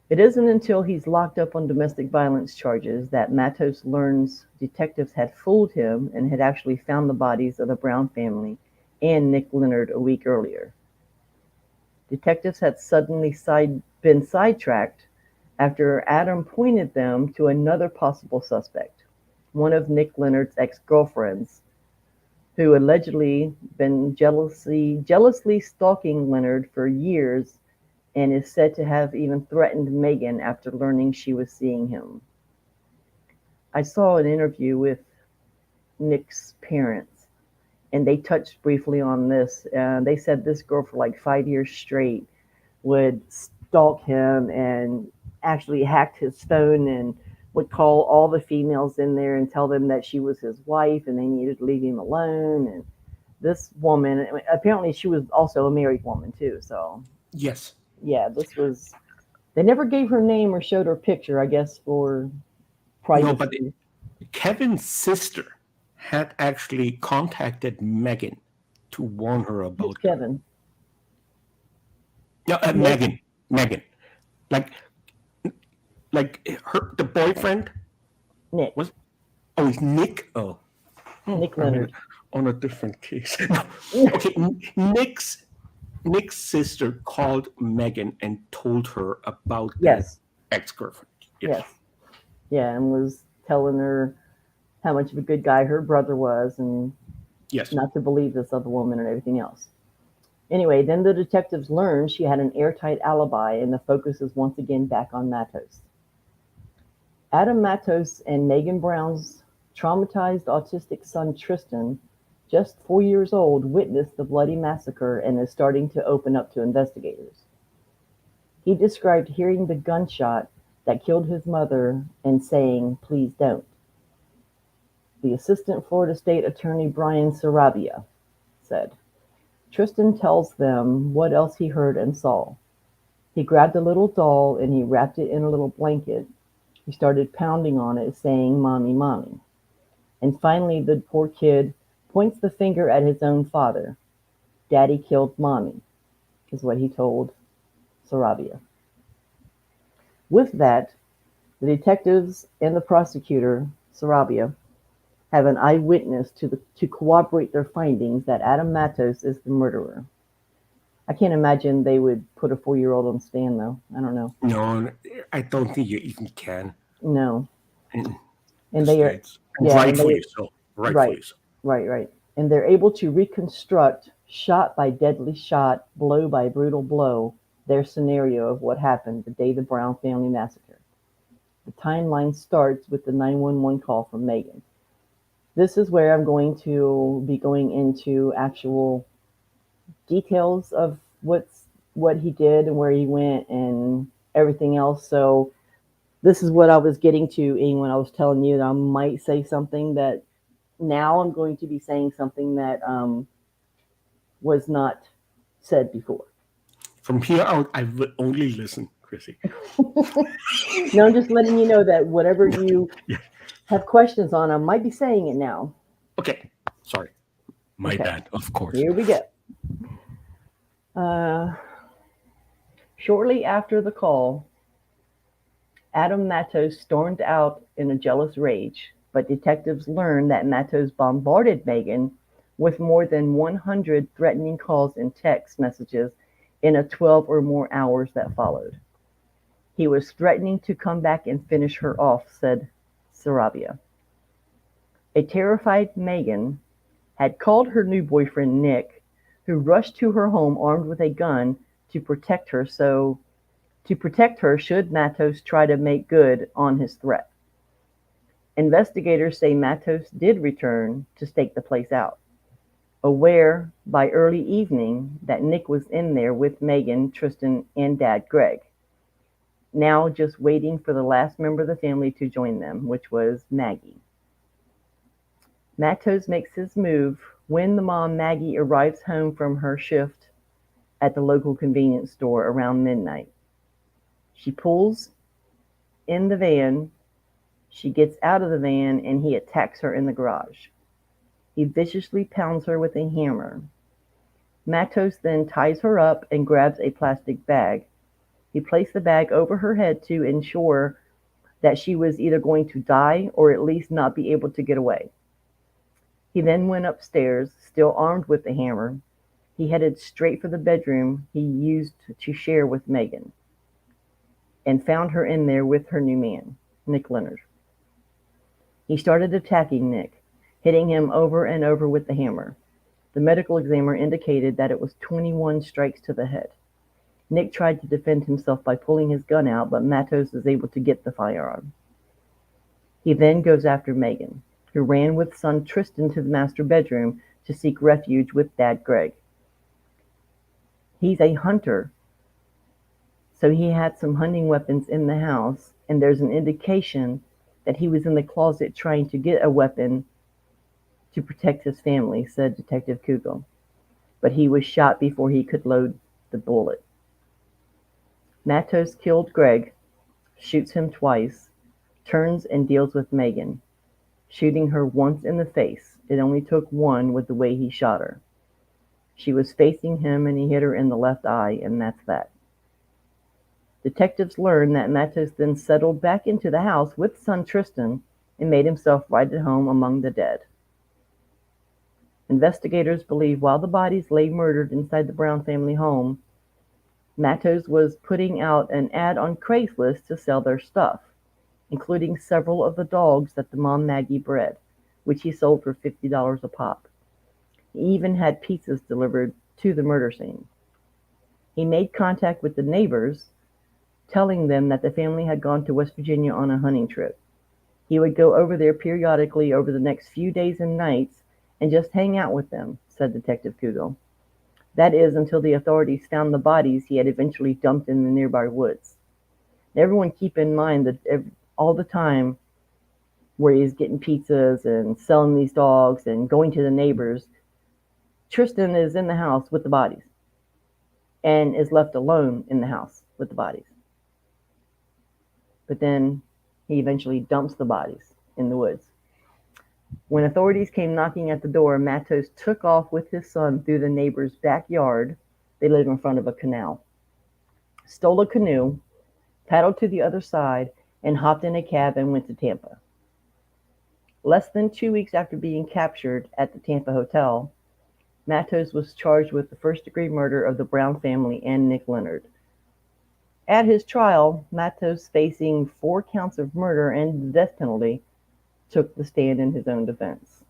It isn't until he's locked up on domestic violence charges that Matos learns detectives had fooled him and had actually found the bodies of the Brown family and Nick Leonard a week earlier. Detectives had suddenly been sidetracked after Adam pointed them to another possible suspect, one of Nick Leonard's ex-girlfriends, who allegedly been jealously stalking Leonard for years and is said to have even threatened Megan after learning she was seeing him. I saw an interview with Nick's parents, and they touched briefly on this. They said this girl for like 5 years straight would stalk him and actually hacked his phone and would call all the females in there and tell them that she was his wife and they needed to leave him alone. And this woman, apparently she was also a married woman too. So Yes. yeah, this was, they never gave her name or showed her picture, I guess, for No, but privacy. Kevin's sister had actually contacted Megan to warn her Who's about that. Kevin? No, Nick. Megan, like the boyfriend Nick. was, oh, it's Nick. Oh, Nick I'm Leonard. on a different case. No. Okay, Nick's sister called Megan and told her about that Yes. ex-girlfriend. Yes. Yes. Yeah, and was telling her how much of a good guy her brother was and Yes. not to believe this other woman and everything else. Anyway, then the detectives learned she had an airtight alibi, and the focus is once again back on Matos. Adam Matos and Megan Brown's traumatized autistic son Tristan, just 4 years old, witnessed the bloody massacre and is starting to open up to investigators. He described hearing the gunshot that killed his mother and saying, "Please don't." The Assistant Florida State Attorney Brian Sarabia said. Tristan tells them what else he heard and saw. He grabbed a little doll and he wrapped it in a little blanket. He started pounding on it, saying, "Mommy, mommy." And finally, the poor kid points the finger at his own father. "Daddy killed mommy," is what he told Sarabia. With that, the detectives and the prosecutor, Sarabia, have an eyewitness to corroborate their findings that Adam Matos is the murderer. I can't imagine they would put a 4-year-old on stand, though. I don't know. No, I don't think you even can No. in the And they are, States. And yeah, and rightfully they, so. right, Rightfully so. right. And they're able to reconstruct shot by deadly shot, blow by brutal blow, their scenario of what happened the day the Brown family massacre. The timeline starts with the 911 call from Megan. This is where I'm going to be going into actual details of what he did and where he went and everything else. So this is what I was getting to, Ian, when I was telling you that I might say something that now I'm going to be saying something that was not said before. From here out, I will only listen, Chrissy. No, I'm just letting you know that whatever you Yeah. have questions on, I might be saying it now. Okay. Sorry. My Okay. bad, of course. Here we go. Shortly after the call, Adam Matos stormed out in a jealous rage, but detectives learned that Matos bombarded Megan with more than 100 threatening calls and text messages in the 12 or more hours that followed. He was threatening to come back and finish her off, said Sarabia. A terrified Megan had called her new boyfriend Nick, who rushed to her home armed with a gun to protect her should Matos try to make good on his threat. Investigators say Matos did return to stake the place out, aware by early evening that Nick was in there with Megan, Tristan, and Dad Greg, now just waiting for the last member of the family to join them, which was Maggie. Matos makes his move when the mom Maggie arrives home from her shift at the local convenience store around midnight. She pulls in the van, she gets out of the van, and he attacks her in the garage. He viciously pounds her with a hammer. Matos then ties her up and grabs a plastic bag. He placed the bag over her head to ensure that she was either going to die or at least not be able to get away. He then went upstairs, still armed with the hammer. He headed straight for the bedroom he used to share with Megan, and found her in there with her new man, Nick Leonard. He started attacking Nick, hitting him over and over with the hammer. The medical examiner indicated that it was 21 strikes to the head. Nick tried to defend himself by pulling his gun out, but Matos was able to get the firearm. He then goes after Megan, who ran with son Tristan to the master bedroom to seek refuge with Dad Greg. He's a hunter, so he had some hunting weapons in the house, and there's an indication that he was in the closet trying to get a weapon to protect his family, said Detective Kugel. But he was shot before he could load the bullet. Matos killed Greg, shoots him twice, turns and deals with Megan, shooting her once in the face. It only took one with the way he shot her. She was facing him and he hit her in the left eye, and that's that. Detectives learned that Matos then settled back into the house with son Tristan and made himself right at home among the dead. Investigators believe while the bodies lay murdered inside the Brown family home, Matos was putting out an ad on Craigslist to sell their stuff, including several of the dogs that the mom Maggie bred, which he sold for $50 a pop. He even had pizzas delivered to the murder scene. He made contact with the neighbors, telling them that the family had gone to West Virginia on a hunting trip. He would go over there periodically over the next few days and nights and just hang out with them, said Detective Kugel. That is, until the authorities found the bodies he had eventually dumped in the nearby woods. Everyone keep in mind that all the time where he's getting pizzas and selling these dogs and going to the neighbors, Tristan is in the house with the bodies and is left alone in the house with the bodies. But then he eventually dumps the bodies in the woods. When authorities came knocking at the door, Matos took off with his son through the neighbor's backyard. They live in front of a canal. Stole a canoe, paddled to the other side, and hopped in a cab and went to Tampa. Less than 2 weeks after being captured at the Tampa hotel, Matos was charged with the first-degree murder of the Brown family and Nick Leonard. At his trial, Matos, facing 4 counts of murder and the death penalty, took the stand in his own defense.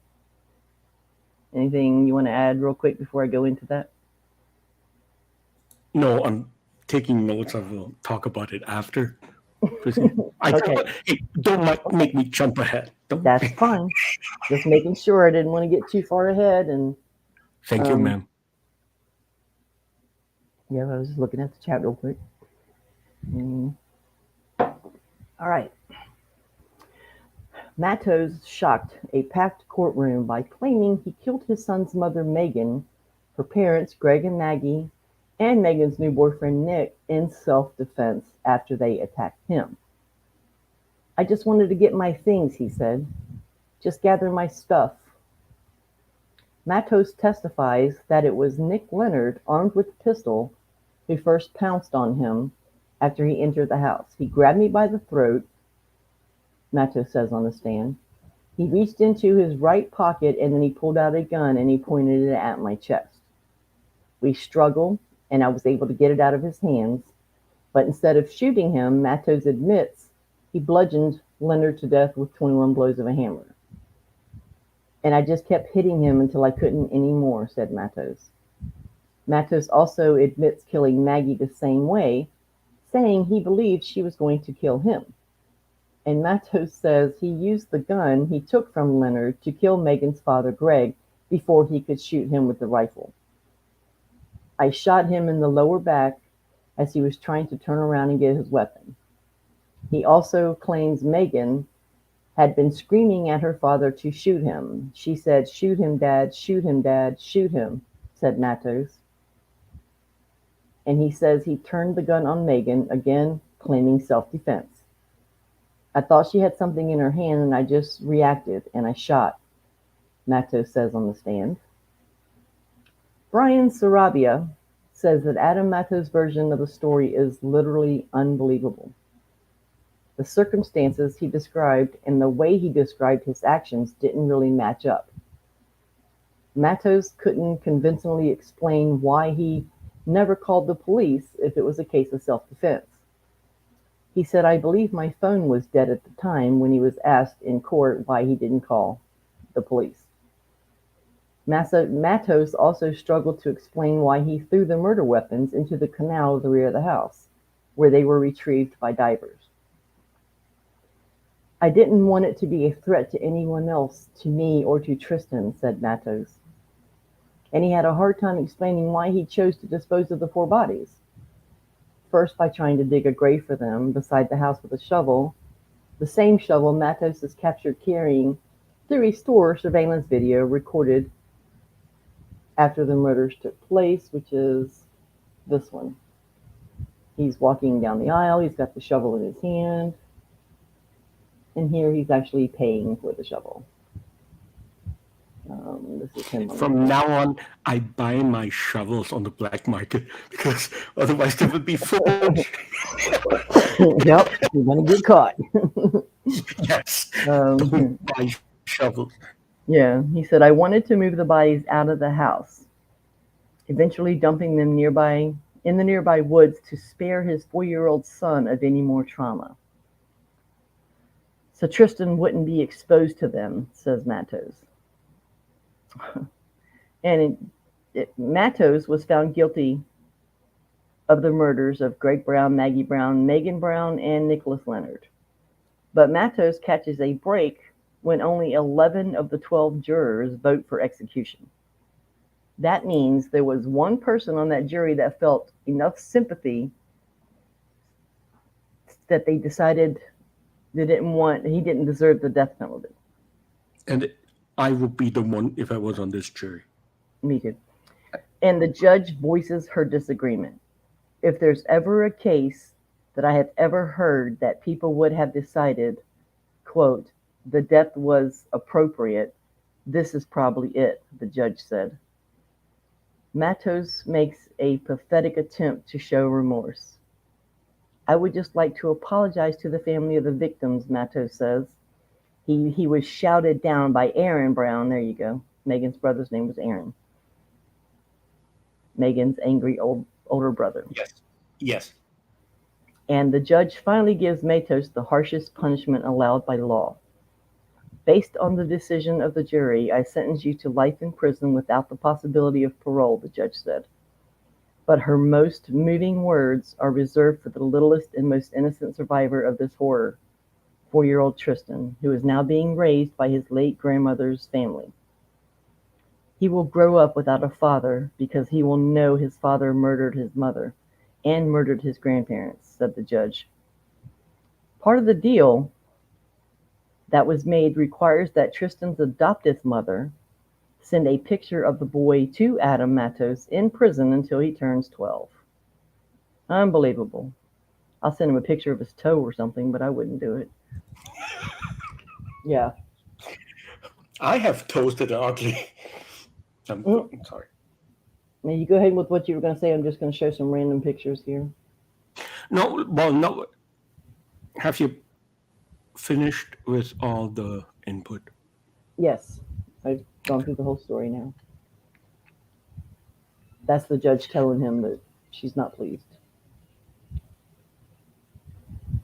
Anything you want to add real quick before I go into that? No, I'm taking notes. I will talk about it after. Okay. Don't make me jump ahead. That's fine. Just making sure I didn't want to get too far ahead. And Thank you, ma'am. Yeah, I was just looking at the chat real quick. All right. Matos shocked a packed courtroom by claiming he killed his son's mother, Megan, her parents, Greg and Maggie, and Megan's new boyfriend, Nick, in self-defense after they attacked him. I just wanted to get my things, he said. Just gather my stuff. Matos testifies that it was Nick Leonard, armed with a pistol, who first pounced on him after he entered the house. He grabbed me by the throat, Matos says on the stand. He reached into his right pocket and then he pulled out a gun and he pointed it at my chest. We struggled and I was able to get it out of his hands, but instead of shooting him, Matos admits he bludgeoned Leonard to death with 21 blows of a hammer. And I just kept hitting him until I couldn't anymore, said Matos. Matos also admits killing Maggie the same way, saying he believed she was going to kill him. And Matos says he used the gun he took from Leonard to kill Megan's father, Greg, before he could shoot him with the rifle. I shot him in the lower back as he was trying to turn around and get his weapon. He also claims Megan had been screaming at her father to shoot him. She said, "Shoot him, Dad, shoot him, Dad, shoot him," said Matos. And he says he turned the gun on Megan, again claiming self-defense. I thought she had something in her hand and I just reacted and I shot, Matos says on the stand. Brian Sarabia says that Adam Matos' version of the story is literally unbelievable. The circumstances he described and the way he described his actions didn't really match up. Matos couldn't convincingly explain why he never called the police if it was a case of self-defense. He said, "I believe my phone was dead at the time," when he was asked in court why he didn't call the police. Matos also struggled to explain why he threw the murder weapons into the canal at the rear of the house, where they were retrieved by divers. "I didn't want it to be a threat to anyone else, to me or to Tristan," said Matos. And he had a hard time explaining why he chose to dispose of the 4 bodies. First, by trying to dig a grave for them beside the house with a shovel, the same shovel Matos is captured carrying to restore surveillance video recorded after the murders took place, which is this one. He's walking down the aisle, he's got the shovel in his hand, And here he's actually paying for the shovel. This is him. From now on, I buy my shovels on the black market because otherwise they would be forged. Yep, you're gonna get caught. Yes, Here. don't buy shovels. Yeah, he said, I wanted to move the bodies out of the house, eventually dumping them in the nearby woods to spare his 4-year-old son of any more trauma. So Tristan wouldn't be exposed to them, says Matos. And Matos was found guilty of the murders of Greg Brown, Maggie Brown, Megan Brown, and Nicholas Leonard. But Matos catches a break when only 11 of the 12 jurors vote for execution. That means there was one person on that jury that felt enough sympathy that they decided he didn't deserve the death penalty. And I would be the one if I was on this jury. Me too. And the judge voices her disagreement. If there's ever a case that I have ever heard that people would have decided, quote, the death was appropriate, this is probably it, the judge said. Matos makes a pathetic attempt to show remorse. I would just like to apologize to the family of the victims, Matos says. He was shouted down by Aaron Brown. There you go. Megan's brother's name was Aaron. Megan's angry older brother. Yes. And the judge finally gives Matos the harshest punishment allowed by law. Based on the decision of the jury, I sentence you to life in prison without the possibility of parole, the judge said. But her most moving words are reserved for the littlest and most innocent survivor of this horror, 4-year-old Tristan, who is now being raised by his late grandmother's family. He will grow up without a father because he will know his father murdered his mother and murdered his grandparents, said the judge. Part of the deal that was made requires that Tristan's adoptive mother send a picture of the boy to Adam Matos in prison until he turns 12. Unbelievable. I'll send him a picture of his toe or something, but I wouldn't do it. Yeah. I have toes that are ugly. I'm sorry. Now you go ahead with what you were going to say. I'm just going to show some random pictures here. No. Have you finished with all the input? Yes. I've gone through the whole story now. That's the judge telling him that she's not pleased.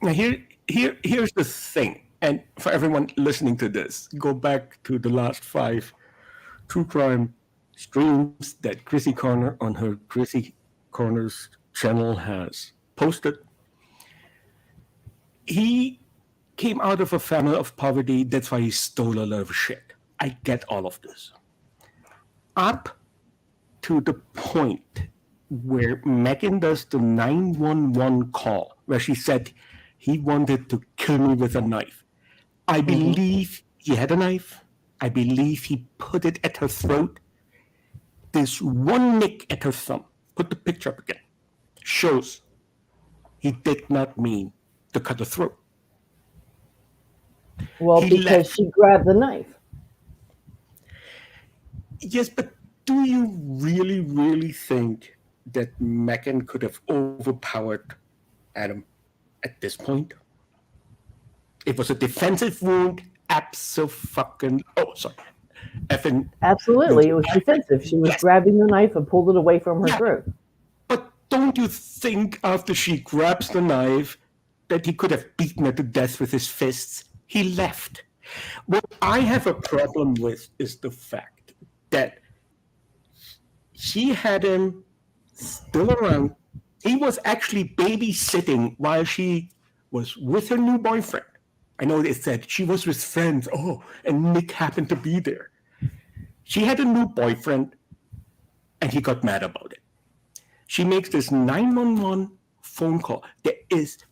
Now here's the thing, and for everyone listening to this, go back to the last 5 true crime streams that Chrissy Corner on her Chrissy Corner's channel has posted. He came out of a family of poverty. That's why he stole a lot of shit. I get all of this. Up to the point where Megan does the 911 call, where she said he wanted to kill me with a knife. I believe he had a knife. I believe he put it at her throat. This one nick at her thumb, put the picture up again, shows he did not mean to cut her throat. Well, because she grabbed the knife. Yes, but do you really, really think that Megan could have overpowered Adam at this point? It was a defensive wound. Absolutely, it was defensive. She was grabbing the knife and pulled it away from her throat. But don't you think after she grabs the knife that he could have beaten her to death with his fists? He left. What I have a problem with is the fact that she had him still around. He was actually babysitting while she was with her new boyfriend. I know they said she was with friends. Oh, and Nick happened to be there. She had a new boyfriend, and he got mad about it. She makes this 911 phone call.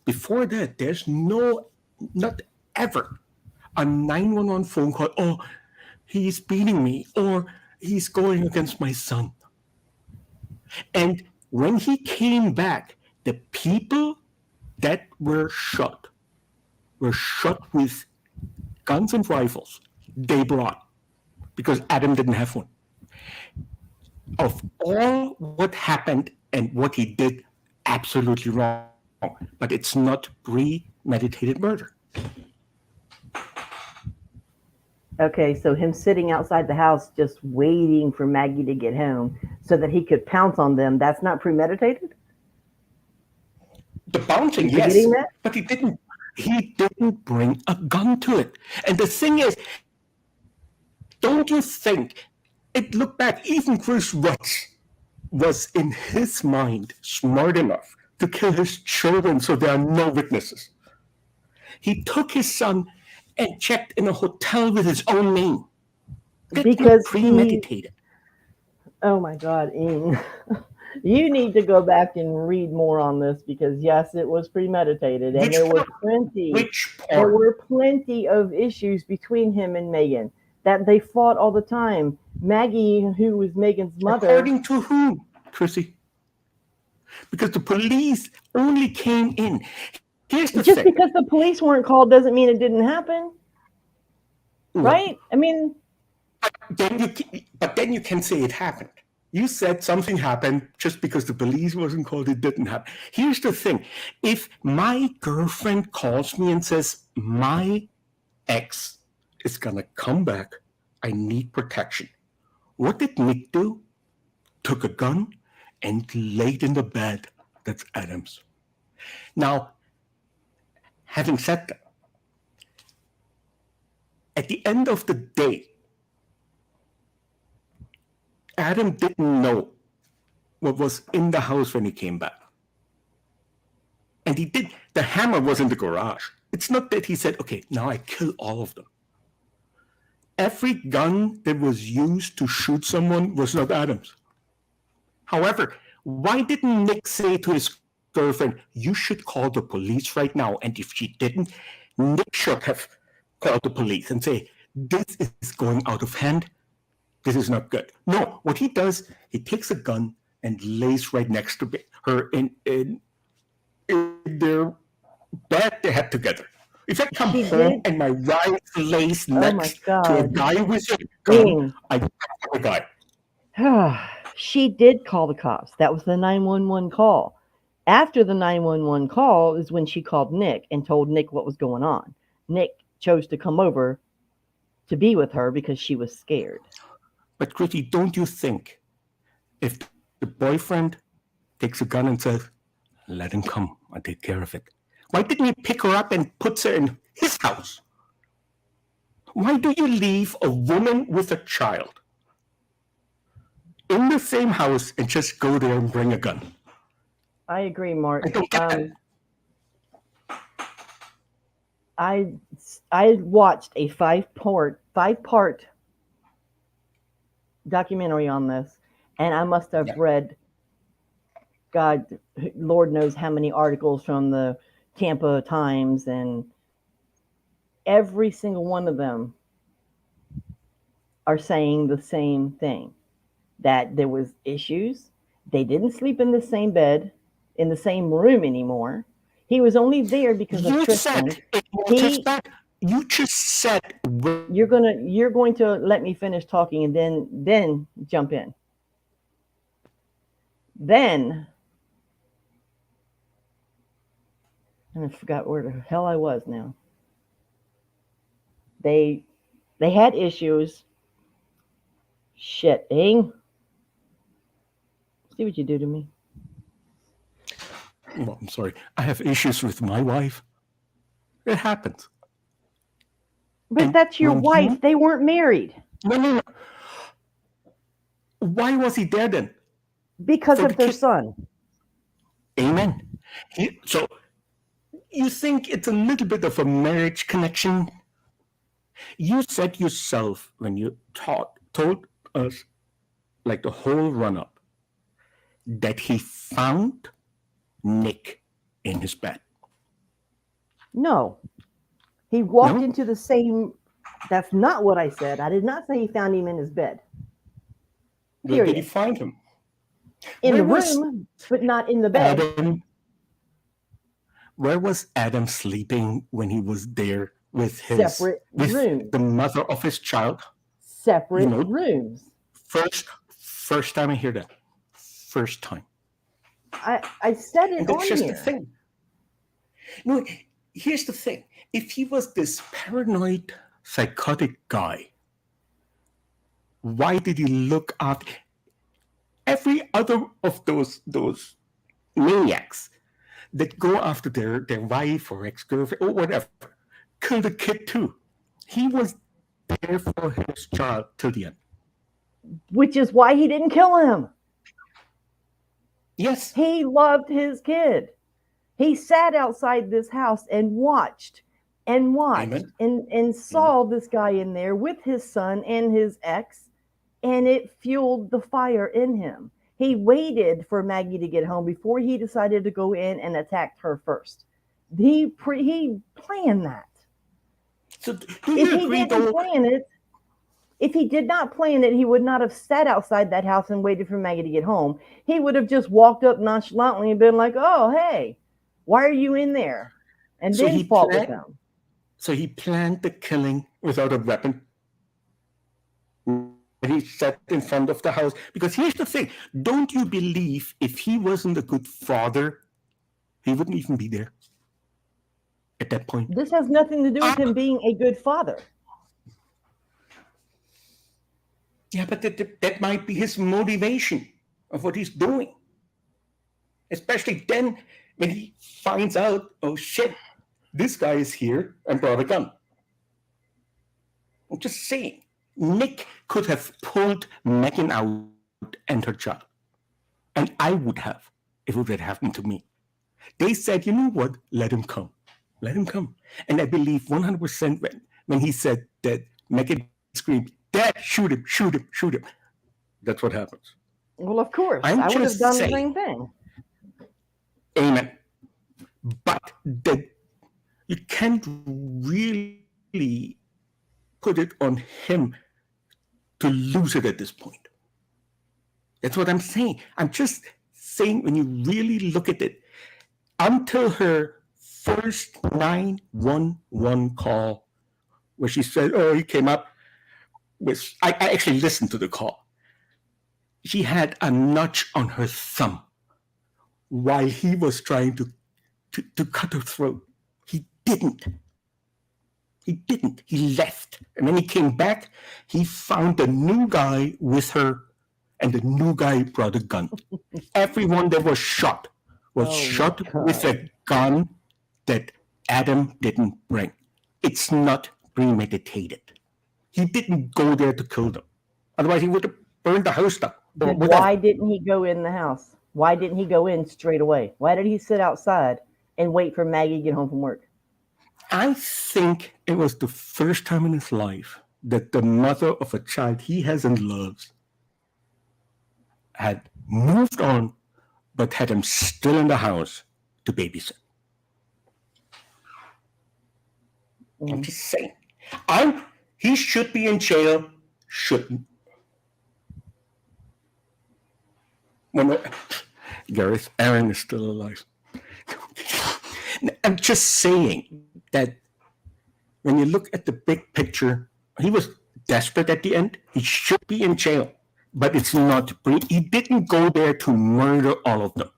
Before that, there's not ever a 911 phone call. Oh, he's beating me, or he's going against my son. And when he came back, the people that were shot with guns and rifles they brought because Adam didn't have one. Of all what happened and what he did, absolutely wrong. But it's not premeditated murder. Okay, so him sitting outside the house just waiting for Maggie to get home so that he could pounce on them, that's not premeditated? The bouncing, You getting yes, that? but he didn't bring a gun to it. And the thing is, don't you think it looked back, even Chris Rutz was in his mind smart enough to kill his children so there are no witnesses. He took his son and checked in a hotel with his own name. That's not Because premeditated. oh my God, Ing. You need to go back and read more on this because yes, it was premeditated, and Which part? Which there part? were plenty of issues between him and Megan that they fought all the time. Maggie, who was Megan's mother, According to whom, Chrissy? Because the police only came in. Here's the just thing. because the police weren't called doesn't mean it didn't happen, right? I mean, But then you can say it happened. You said something happened just because the police wasn't called, it didn't happen. Here's the thing. If my girlfriend calls me and says, my ex is going to come back, I need protection. What did Nick do? Took a gun and laid in the bed. That's Adam's. Now, having said that, at the end of the day, Adam didn't know what was in the house when he came back. And the hammer was in the garage. It's not that he said, okay, now I kill all of them. Every gun that was used to shoot someone was not Adam's. However, why didn't Nick say to his girlfriend, you should call the police right now? And if she didn't, Nick should have called the police and say, this is going out of hand. This is not good. No, what he does, he takes a gun and lays right next to her in their bed they had together. If I come home and my wife lays next to a guy with a gun, I have a guy. She did call the cops. That was the 911 call. After the 911 call is when she called Nick and told Nick what was going on. Nick chose to come over to be with her because she was scared. But Chrissy, don't you think if the boyfriend takes a gun and says, let him come, I'll take care of it. Why didn't he pick her up and put her in his house? Why do you leave a woman with a child in the same house and just go there and bring a gun? I agree, Mark. I don't get that. I watched a five-part documentary on this, and I must have read, God, Lord knows how many articles from the Tampa Times, and every single one of them are saying the same thing, that there was issues. They didn't sleep in the same bed, in the same room anymore. He was only there because of Tristan. You just said you're going to let me finish talking and then jump in. Then and I forgot where the hell I was now. They had issues. Shit, Ing. See what you do to me. Well, I'm sorry. I have issues with my wife. It happens. But that's your wife. They weren't married. No. Why was he there then? Because of their son. Amen. So you think it's a little bit of a marriage connection? You said yourself when you told us, like the whole run-up, that he found Nick in his bed. No. He walked into the same... That's not what I said. I did not say he found him in his bed. Period. Where did he find him? In the room, but not in the bed. Where was Adam sleeping when he was there Separate with rooms. the mother of his child. Separate You know, rooms. first time I hear that. First time. I said it And that's on just the here. thing. No, here's the thing. If he was this paranoid, psychotic guy, why did he look after every other of those maniacs that go after their wife or ex-girlfriend or whatever, kill the kid too? He was there for his child till the end. Which is why he didn't kill him. Yes. He loved his kid. He sat outside this house and watched Amen. and saw this guy in there with his son and his ex, and it fueled the fire in him. He waited for Maggie to get home before he decided to go in and attack her first. He planned that. So do If you he agree didn't though? plan it, if he did not plan it, he would not have sat outside that house and waited for Maggie to get home. He would have just walked up nonchalantly and been like, "Oh, hey, why are you in there?" And So then he fought with planned. them. So he planned the killing without a weapon. He sat in front of the house. Because here's the thing: don't you believe if he wasn't a good father, he wouldn't even be there at that point? This has nothing to do with him being a good father. Yeah, but that might be his motivation of what he's doing. Especially then when he finds out, oh shit, this guy is here and brought a gun. I'm just saying, Nick could have pulled Megan out and her child. And I would have if it would have happened to me. They said, you know what? Let him come. Let him come. And I believe 100% when he said that Megan screamed, Dad, shoot him, shoot him, shoot him. That's what happens. Well, of course, I'm I would have just done the saying, same thing. amen. But you can't really put it on him to lose it at this point. That's what I'm saying. I'm just saying when you really look at it, until her first 911 call, where she said, oh, he came up with, I actually listened to the call. She had a notch on her thumb while he was trying to cut her throat. He didn't. He didn't. He left. And when he came back, he found a new guy with her, and the new guy brought a gun. Everyone that was shot with a gun that Adam didn't bring. It's not premeditated. He didn't go there to kill them. Otherwise, he would have burned the house down. Why didn't he go in the house? Why didn't he go in straight away? Why did he sit outside and wait for Maggie to get home from work? I think it was the first time in his life that the mother of a child he hasn't loved had moved on, but had him still in the house to babysit. I'm just saying. He should be in jail, shouldn't. Gareth, Aaron is still alive. I'm just saying that when you look at the big picture, he was desperate at the end. He should be in jail, but it's not. He didn't go there to murder all of them.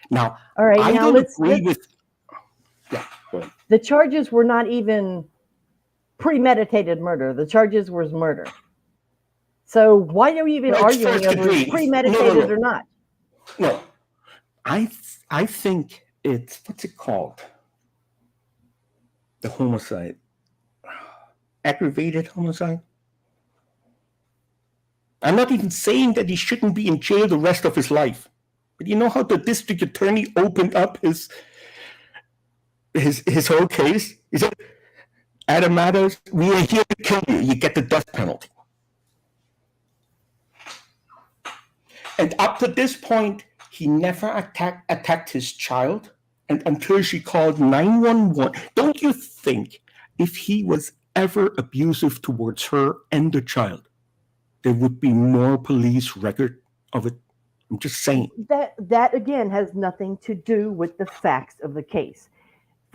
Now, all right, I now don't agree with. Yeah, the charges were not even premeditated murder. The charges was murder. So why are we even arguing over premeditated or not? No, I think it's, what's it called? The homicide. Aggravated homicide. I'm not even saying that he shouldn't be in jail the rest of his life. But you know how the district attorney opened up his whole case? He said, Adam MATOS, we are here to kill you. You get the death penalty. And up to this point, he never attacked his child, and until she called 911. Don't you think if he was ever abusive towards her and the child, there would be more police record of it? I'm just saying. That again has nothing to do with the facts of the case.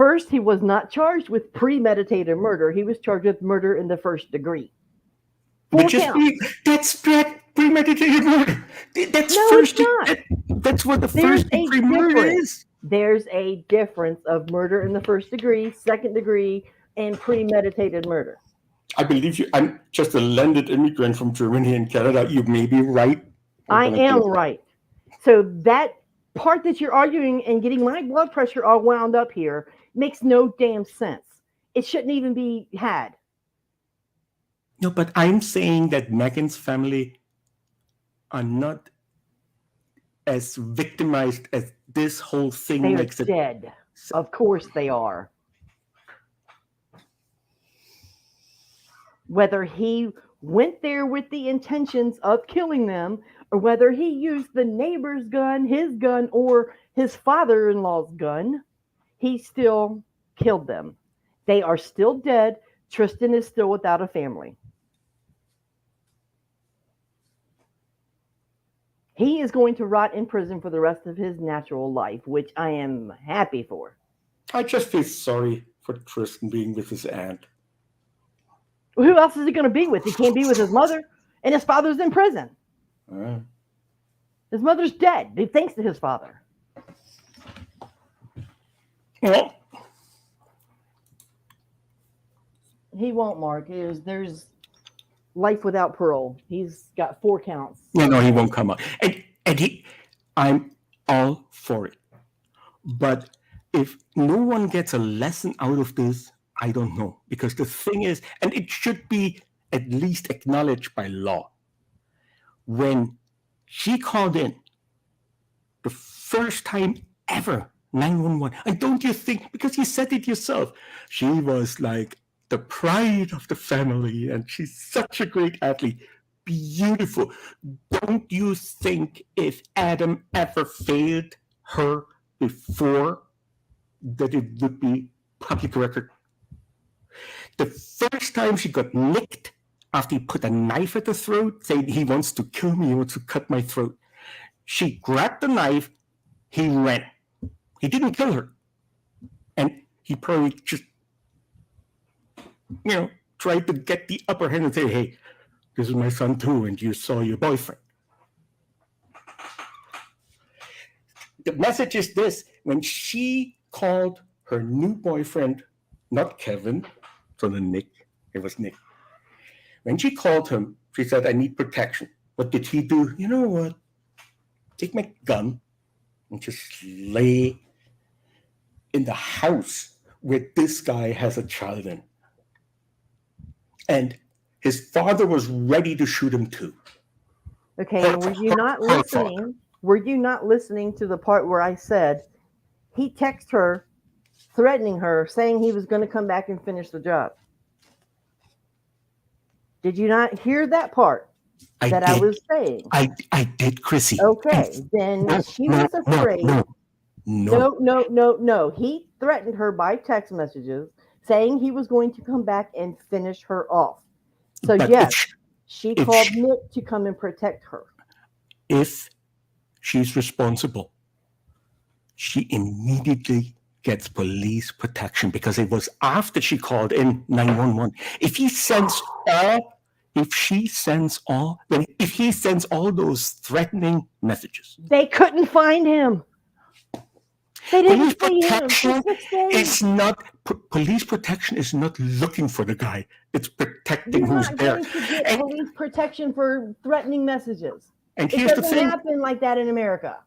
First, he was not charged with premeditated murder. He was charged with murder in the first degree. But 4 just counts. that's premeditated murder. That's No, it's first. not. That's what the There's first a degree murder difference. is. There's a difference of murder in the first degree, second degree, and premeditated murder. I believe you. I'm just a landed immigrant from Germany and Canada. You may be right. I am right. So that part that you're arguing and getting my blood pressure all wound up here makes no damn sense. It shouldn't even be had. No, but I'm saying that Megan's family are not as victimized as this whole thing They're makes it. dead. Of course they are. Whether he went there with the intentions of killing them, or whether he used the neighbor's gun, or his father-in-law's gun, he still killed them. They are still dead. Tristan is still without a family. He is going to rot in prison for the rest of his natural life, which I am happy for. I just feel sorry for Tristan being with his aunt. Who else is he going to be with? He can't be with his mother, and his father's in prison. His mother's dead. He thanks to his father. Well, he won't, Mark. There's life without parole. He's got 4 counts. No, he won't come out. And I'm all for it. But if no one gets a lesson out of this, I don't know. Because the thing is, and it should be at least acknowledged by law, when she called in the first time ever, 911, and don't you think, because you said it yourself, she was like the pride of the family, and she's such a great athlete. Beautiful. Don't you think if Adam ever failed her before, that it would be public record? The first time she got nicked after he put a knife at her throat, saying he wants to kill me, he wants to cut my throat. She grabbed the knife, he ran. He didn't kill her. And he probably just, tried to get the upper hand and say, hey, this is my son too, and you saw your boyfriend. The message is this: when she called her new boyfriend, not Kevin, so Nick, it was Nick. When she called him, she said, I need protection. What did he do? You know what? Take my gun and just lay in the house where this guy has a child in. And his father was ready to shoot him too. Okay, were you not listening? Were you not listening to the part where I said he texted her, threatening her, saying he was going to come back and finish the job? Did you not hear that part I was saying? I did, Chrissy. Okay, then she was afraid. No. He threatened her by text messages, saying he was going to come back and finish her off. So but yes, she called Nick to come and protect her. If she's responsible, she immediately gets police protection, because it was after she called in 911. If he sends all those threatening messages, they couldn't find him. They didn't see him for 6 days. It's not police protection is not looking for the guy. It's protecting who's there. You're not going to get police protection for threatening messages. And here's the thing. It doesn't happen like that in America.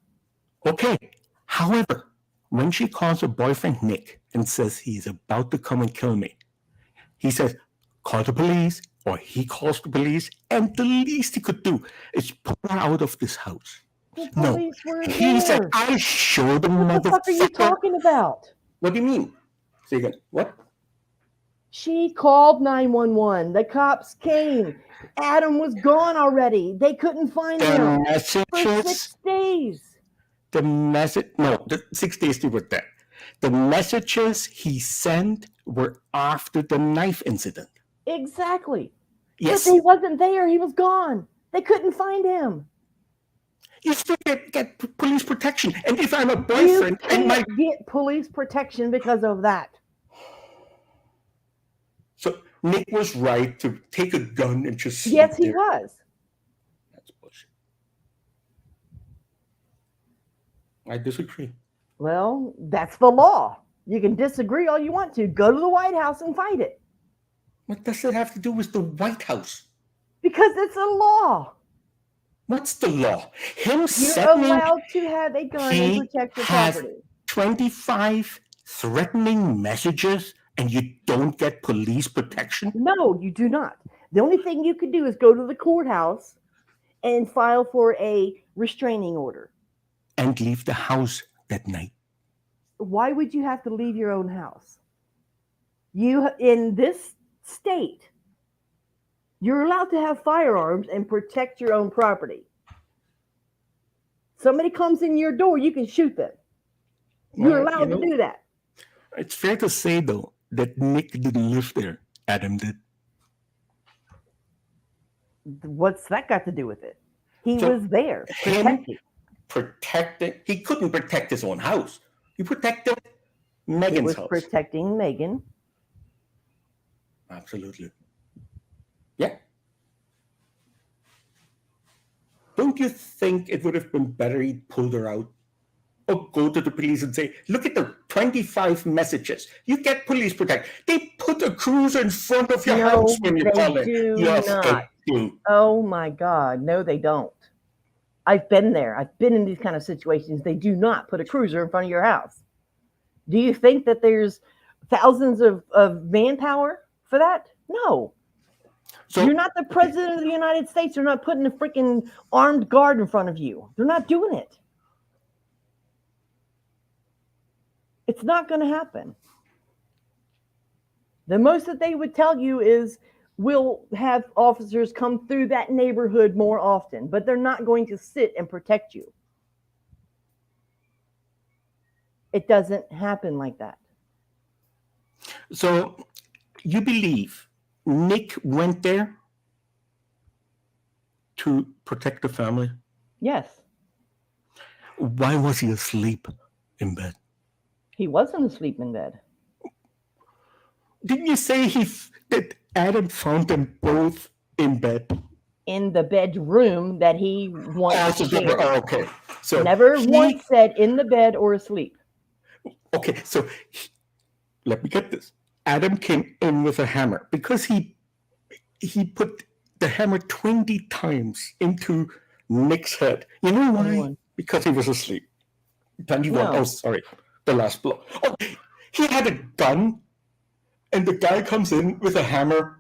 Okay. However, when she calls her boyfriend Nick and says he's about to come and kill me, he says, call the police, or he calls the police, and the least he could do is pull her out of this house. The police were there. He said, I showed the motherfucker. What the fuck are you talking about? What do you mean? Say again. What? She called 911. The cops came. Adam was gone already. They couldn't find him for 6 days. The 6 days they were dead. The messages he sent were after the knife incident. Exactly. Yes. But he wasn't there. He was gone. They couldn't find him. You still get police protection. And if I'm a You boyfriend and my can't get police protection because of that. so Nick was right to take a gun and just sleep Yes, he there. was. That's bullshit. I disagree. Well, that's the law. You can disagree all you want to. Go to the White House and fight it What does it have to do with the White House? because it's a law. What's the law? Him You're threatening allowed to have a gun and he protect your has property. 25 threatening messages and you don't get police protection? No, you do not. The only thing you can do is go to the courthouse and file for a restraining order. And leave the house that night. Why would you have to leave your own house? You in this state, you're allowed to have firearms and protect your own property. Somebody comes in your door, you can shoot them. You're allowed to do that. It's fair to say, though, that Nick didn't live there. Adam did. What's that got to do with it? He So, was there him protecting. he couldn't protect his own house. He protected It Megan's was house. protecting Megan. Absolutely. Yeah. Don't you think it would have been better he pulled her out? Or go to the police and say, look at the 25 messages. You get police protection. They put a cruiser in front of your house when you call it. do Yes, not. they do. Oh my God. No, they don't. I've been there. I've been in these kind of situations. They do not put a cruiser in front of your house. Do you think that there's thousands of manpower for that? No. So You're not the president of the United States. They're not putting a freaking armed guard in front of you. They're not doing it. It's not going to happen. The most that they would tell you is we'll have officers come through that neighborhood more often, but they're not going to sit and protect you. It doesn't happen like that. So you believe Nick went there to protect the family? Yes. Why was he asleep in bed? He wasn't asleep in bed. Didn't you say that Adam found them both in bed? In the bedroom that he once shared. Okay. So never once said in the bed or asleep. Okay, so let me get this. Adam came in with a hammer because he put the hammer 20 times into Nick's head. You know why? 21. Because he was asleep. 21. No. Oh, sorry. The last blow. Oh, he had a gun, and the guy comes in with a hammer,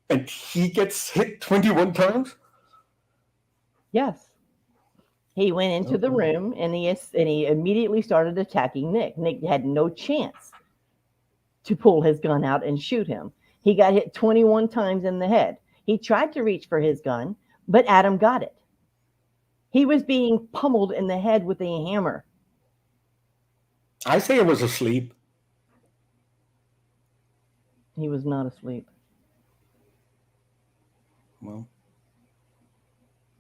and he gets hit 21 times? Yes. He went into the room and he immediately started attacking Nick. Nick had no chance to pull his gun out and shoot him. He got hit 21 times in the head. He tried to reach for his gun, but Adam got it. He was being pummeled in the head with a hammer. I say he was asleep. He was not asleep. Well,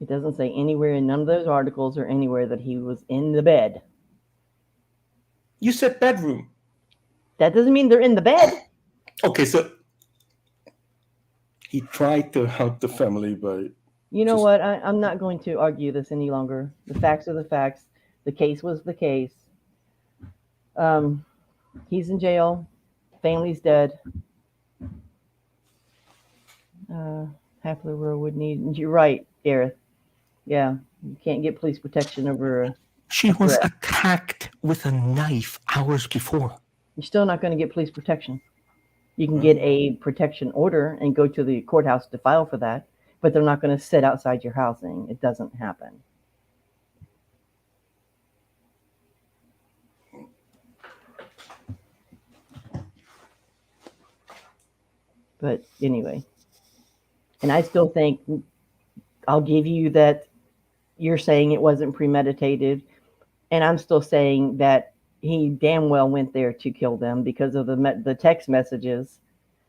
it doesn't say anywhere in none of those articles or anywhere that he was in the bed. You said bedroom. That doesn't mean they're in the bed. Okay, so he tried to help the family by... You know what? I'm not going to argue this any longer. The facts are the facts. The case was the case. He's in jail. Family's dead. Half of the world would need... You're right, Gareth. Yeah, you can't get police protection over... She was attacked with a knife hours before. You're still not going to get police protection. You can get a protection order and go to the courthouse to file for that, but they're not going to sit outside your housing. It doesn't happen. But anyway, and I still think I'll give you that you're saying it wasn't premeditated, and I'm still saying that he damn well went there to kill them because of the text messages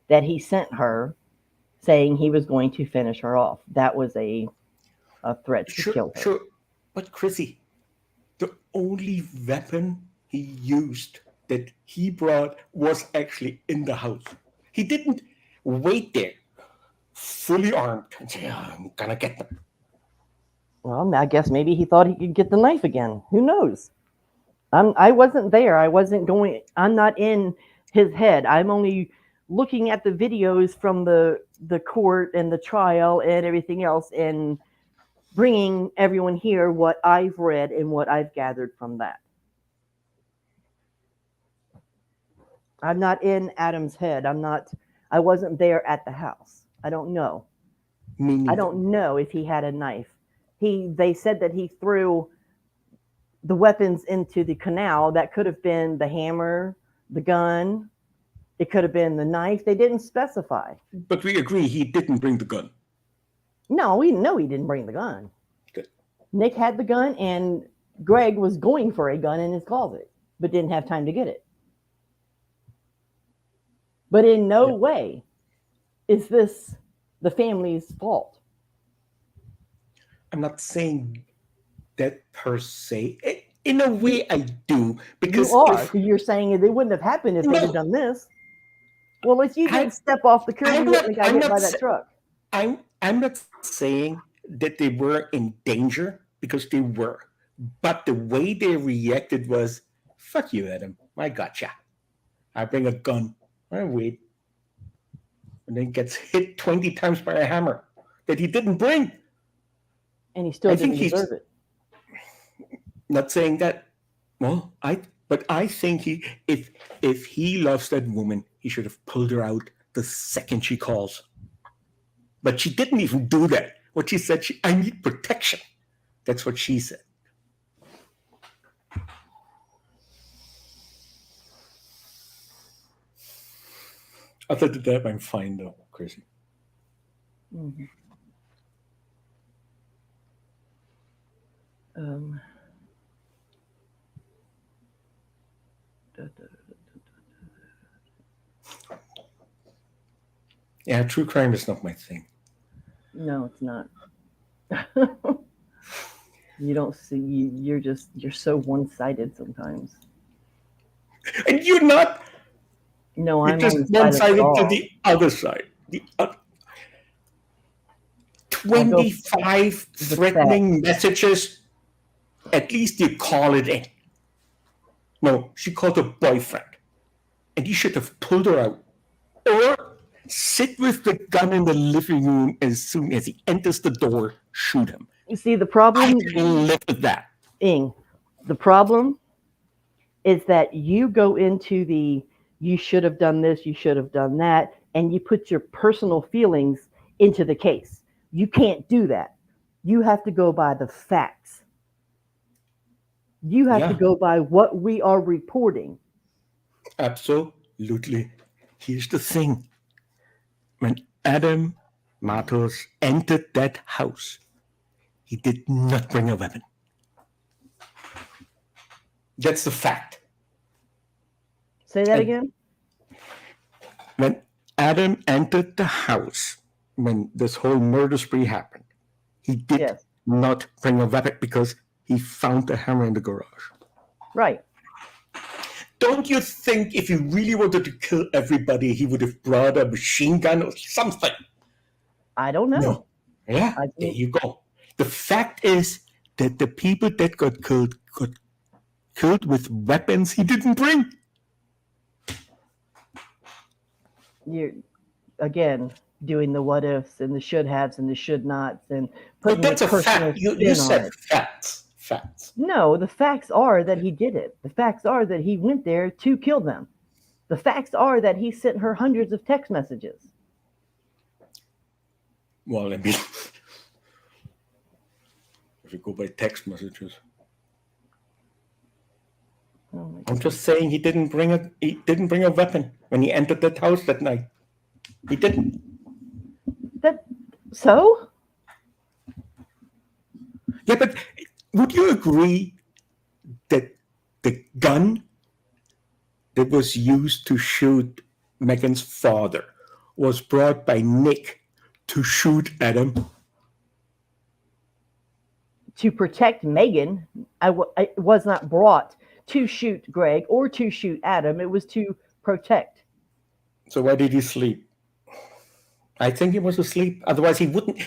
that he sent her saying he was going to finish her off. That was a threat to kill her. Sure. But Chrissy, the only weapon he used that he brought was actually in the house. He didn't wait there, fully armed, and say, "Oh, I'm gonna get them." Well, I guess maybe he thought he could get the knife again. Who knows? I wasn't there. I wasn't going. I'm not in his head. I'm only looking at the videos from the court and the trial and everything else, and bringing everyone here what I've read and what I've gathered from that. I'm not in Adam's head. I wasn't there at the house. I don't know. Me neither. I don't know if he had a knife. They said that he threw the weapons into the canal. That could have been the hammer, the gun. It could have been the knife. They didn't specify. But we agree he didn't bring the gun. No, we know he didn't bring the gun. Good. Nick had the gun, and Greg was going for a gun in his closet, but didn't have time to get it. But in no way is this the family's fault. I'm not saying that per se. In a way, I do, because you are. You're saying it wouldn't have happened if they had done this. Well, if you didn't step off the curb, you wouldn't have got hit by that truck. I'm not saying that they were in danger, because they were. But the way they reacted was, "Fuck you, Adam. I gotcha. I bring a gun. I wait." And then gets hit 20 times by a hammer that he didn't bring. And he still didn't deserve it. Not saying that. Well, I think if he loves that woman, he should have pulled her out the second she calls. But she didn't even do that. What she said, I need protection. That's what she said. Other than that, I'm fine though, Chrissy. Mm-hmm. Yeah, true crime is not my thing. No, it's not. You don't see. You're so one-sided sometimes. And you're not. No, I'm just one-sided to the other side. 25 threatening messages. At least you call it in. No, she called her boyfriend. And he should have pulled her out. Or sit with the gun in the living room as soon as he enters the door, shoot him. You see, the problem... I can live with that. Ing, the problem is that you go into the, you should have done this, you should have done that, and you put your personal feelings into the case. You can't do that. You have to go by the facts. You have to go by what we are reporting. Absolutely. Here's the thing. When Adam MATOS entered that house, he did not bring a weapon. That's the fact. Say that again? When Adam entered the house, when this whole murder spree happened, he did not bring a weapon because he found a hammer in the garage. Right. Don't you think if he really wanted to kill everybody, he would have brought a machine gun or something? I don't know. No. Yeah, there you go. The fact is that the people that got killed with weapons he didn't bring. You're, again, doing the what ifs and the should haves and the should nots and putting that's a fact. You said facts. Facts. No, the facts are that he did it. The facts are that he went there to kill them. The facts are that he sent her hundreds of text messages. Well, I mean, if you go by text messages. I'm just saying he didn't bring a weapon when he entered that house that night. He didn't. So? Yeah, but would you agree that the gun that was used to shoot Megan's father was brought by Nick to shoot Adam? to protect Megan. I was not brought to shoot Greg or to shoot Adam. It was to protect. So why did he sleep? I think he was asleep. Otherwise, he wouldn't.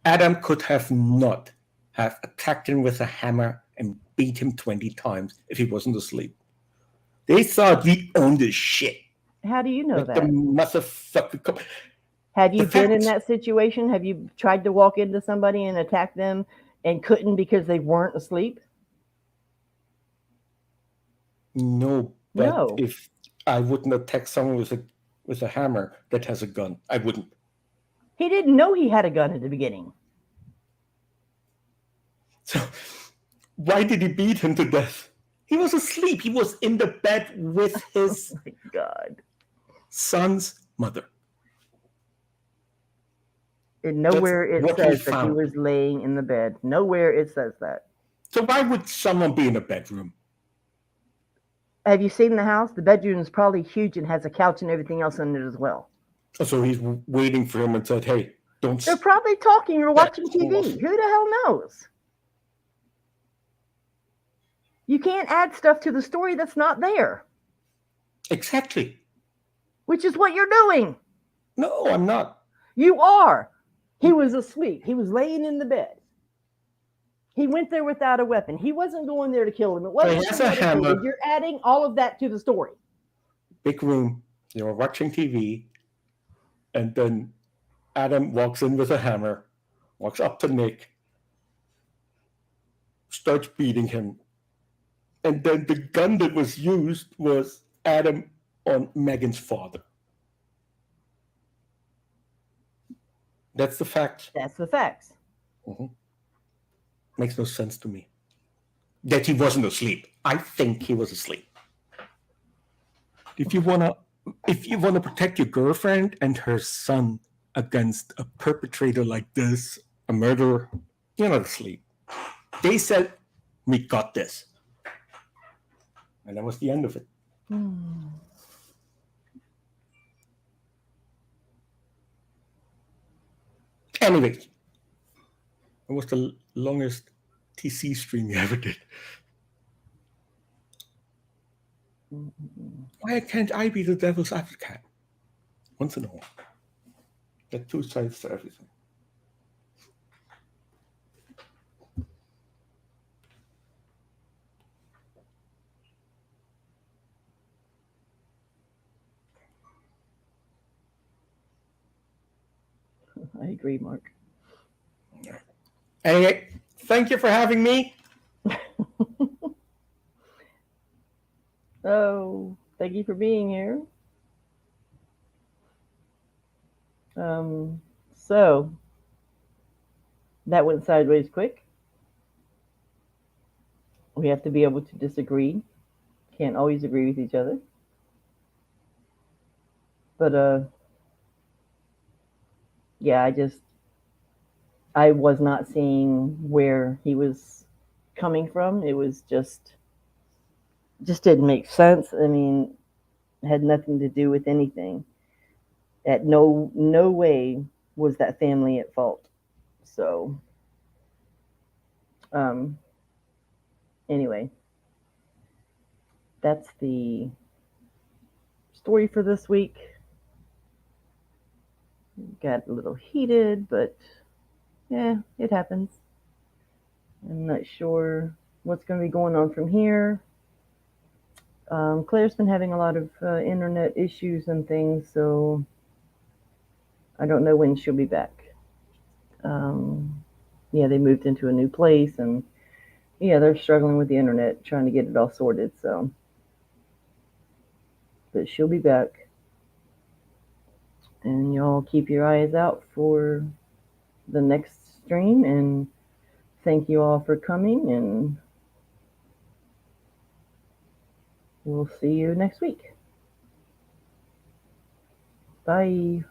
Adam could have not have attacked him with a hammer and beat him 20 times if he wasn't asleep. They thought we owned this shit. How do you know Like the that? motherfucker. Have you The been in fact- that situation? Have you tried to walk into somebody and attack them and couldn't because they weren't asleep? No, but No. if I wouldn't attack someone with a hammer that has a gun, I wouldn't. He didn't know he had a gun at the beginning. So why did he beat him to death? He was asleep. He was in the bed with his My God. son's mother. And nowhere it what he says that he found. was laying in the bed. Nowhere it says that. So why would someone be in a bedroom? Have you seen the house? The bedroom is probably huge and has a couch and everything else in it as well. So he's waiting for him and said, "Hey, don't." They're probably talking or watching Yeah, TV. Who the hell knows? You can't add stuff to the story that's not there, Exactly. which is what you're doing. No, I'm not. You are. He was asleep. He was laying in the bed. He went there without a weapon. He wasn't going there to kill him. It wasn't he has a premeditated. hammer. You're adding all of that to the story. Big room. They were watching TV, and then Adam walks in with a hammer, walks up to Nick, starts beating him, and then the gun that was used was Adam on Megan's father. That's the fact. That's the facts. Makes no sense to me. That he wasn't asleep. I think he was asleep. If you wanna protect your girlfriend and her son against a perpetrator like this, a murderer, you're not asleep. They said, "We got this," and that was the end of it. Anyways, it was the longest TC stream you ever did. Why can't I be the devil's advocate? Once in a while. There are two sides to everything. I agree, Mark. Anyway, thank you for having me. Oh, thank you for being here. So that went sideways quick. We have to be able to disagree. Can't always agree with each other. But yeah, I was not seeing where he was coming from. It was just didn't make sense. I mean, it had nothing to do with anything. At no way was that family at fault. So anyway, that's the story for this week. Got a little heated, but yeah, it happens. I'm not sure what's going to be going on from here. Claire's been having a lot of internet issues and things, so I don't know when she'll be back. Yeah, they moved into a new place, and yeah, they're struggling with the internet, trying to get it all sorted. So, but she'll be back, and y'all keep your eyes out for the next stream. And thank you all for coming, and we'll see you next week. Bye.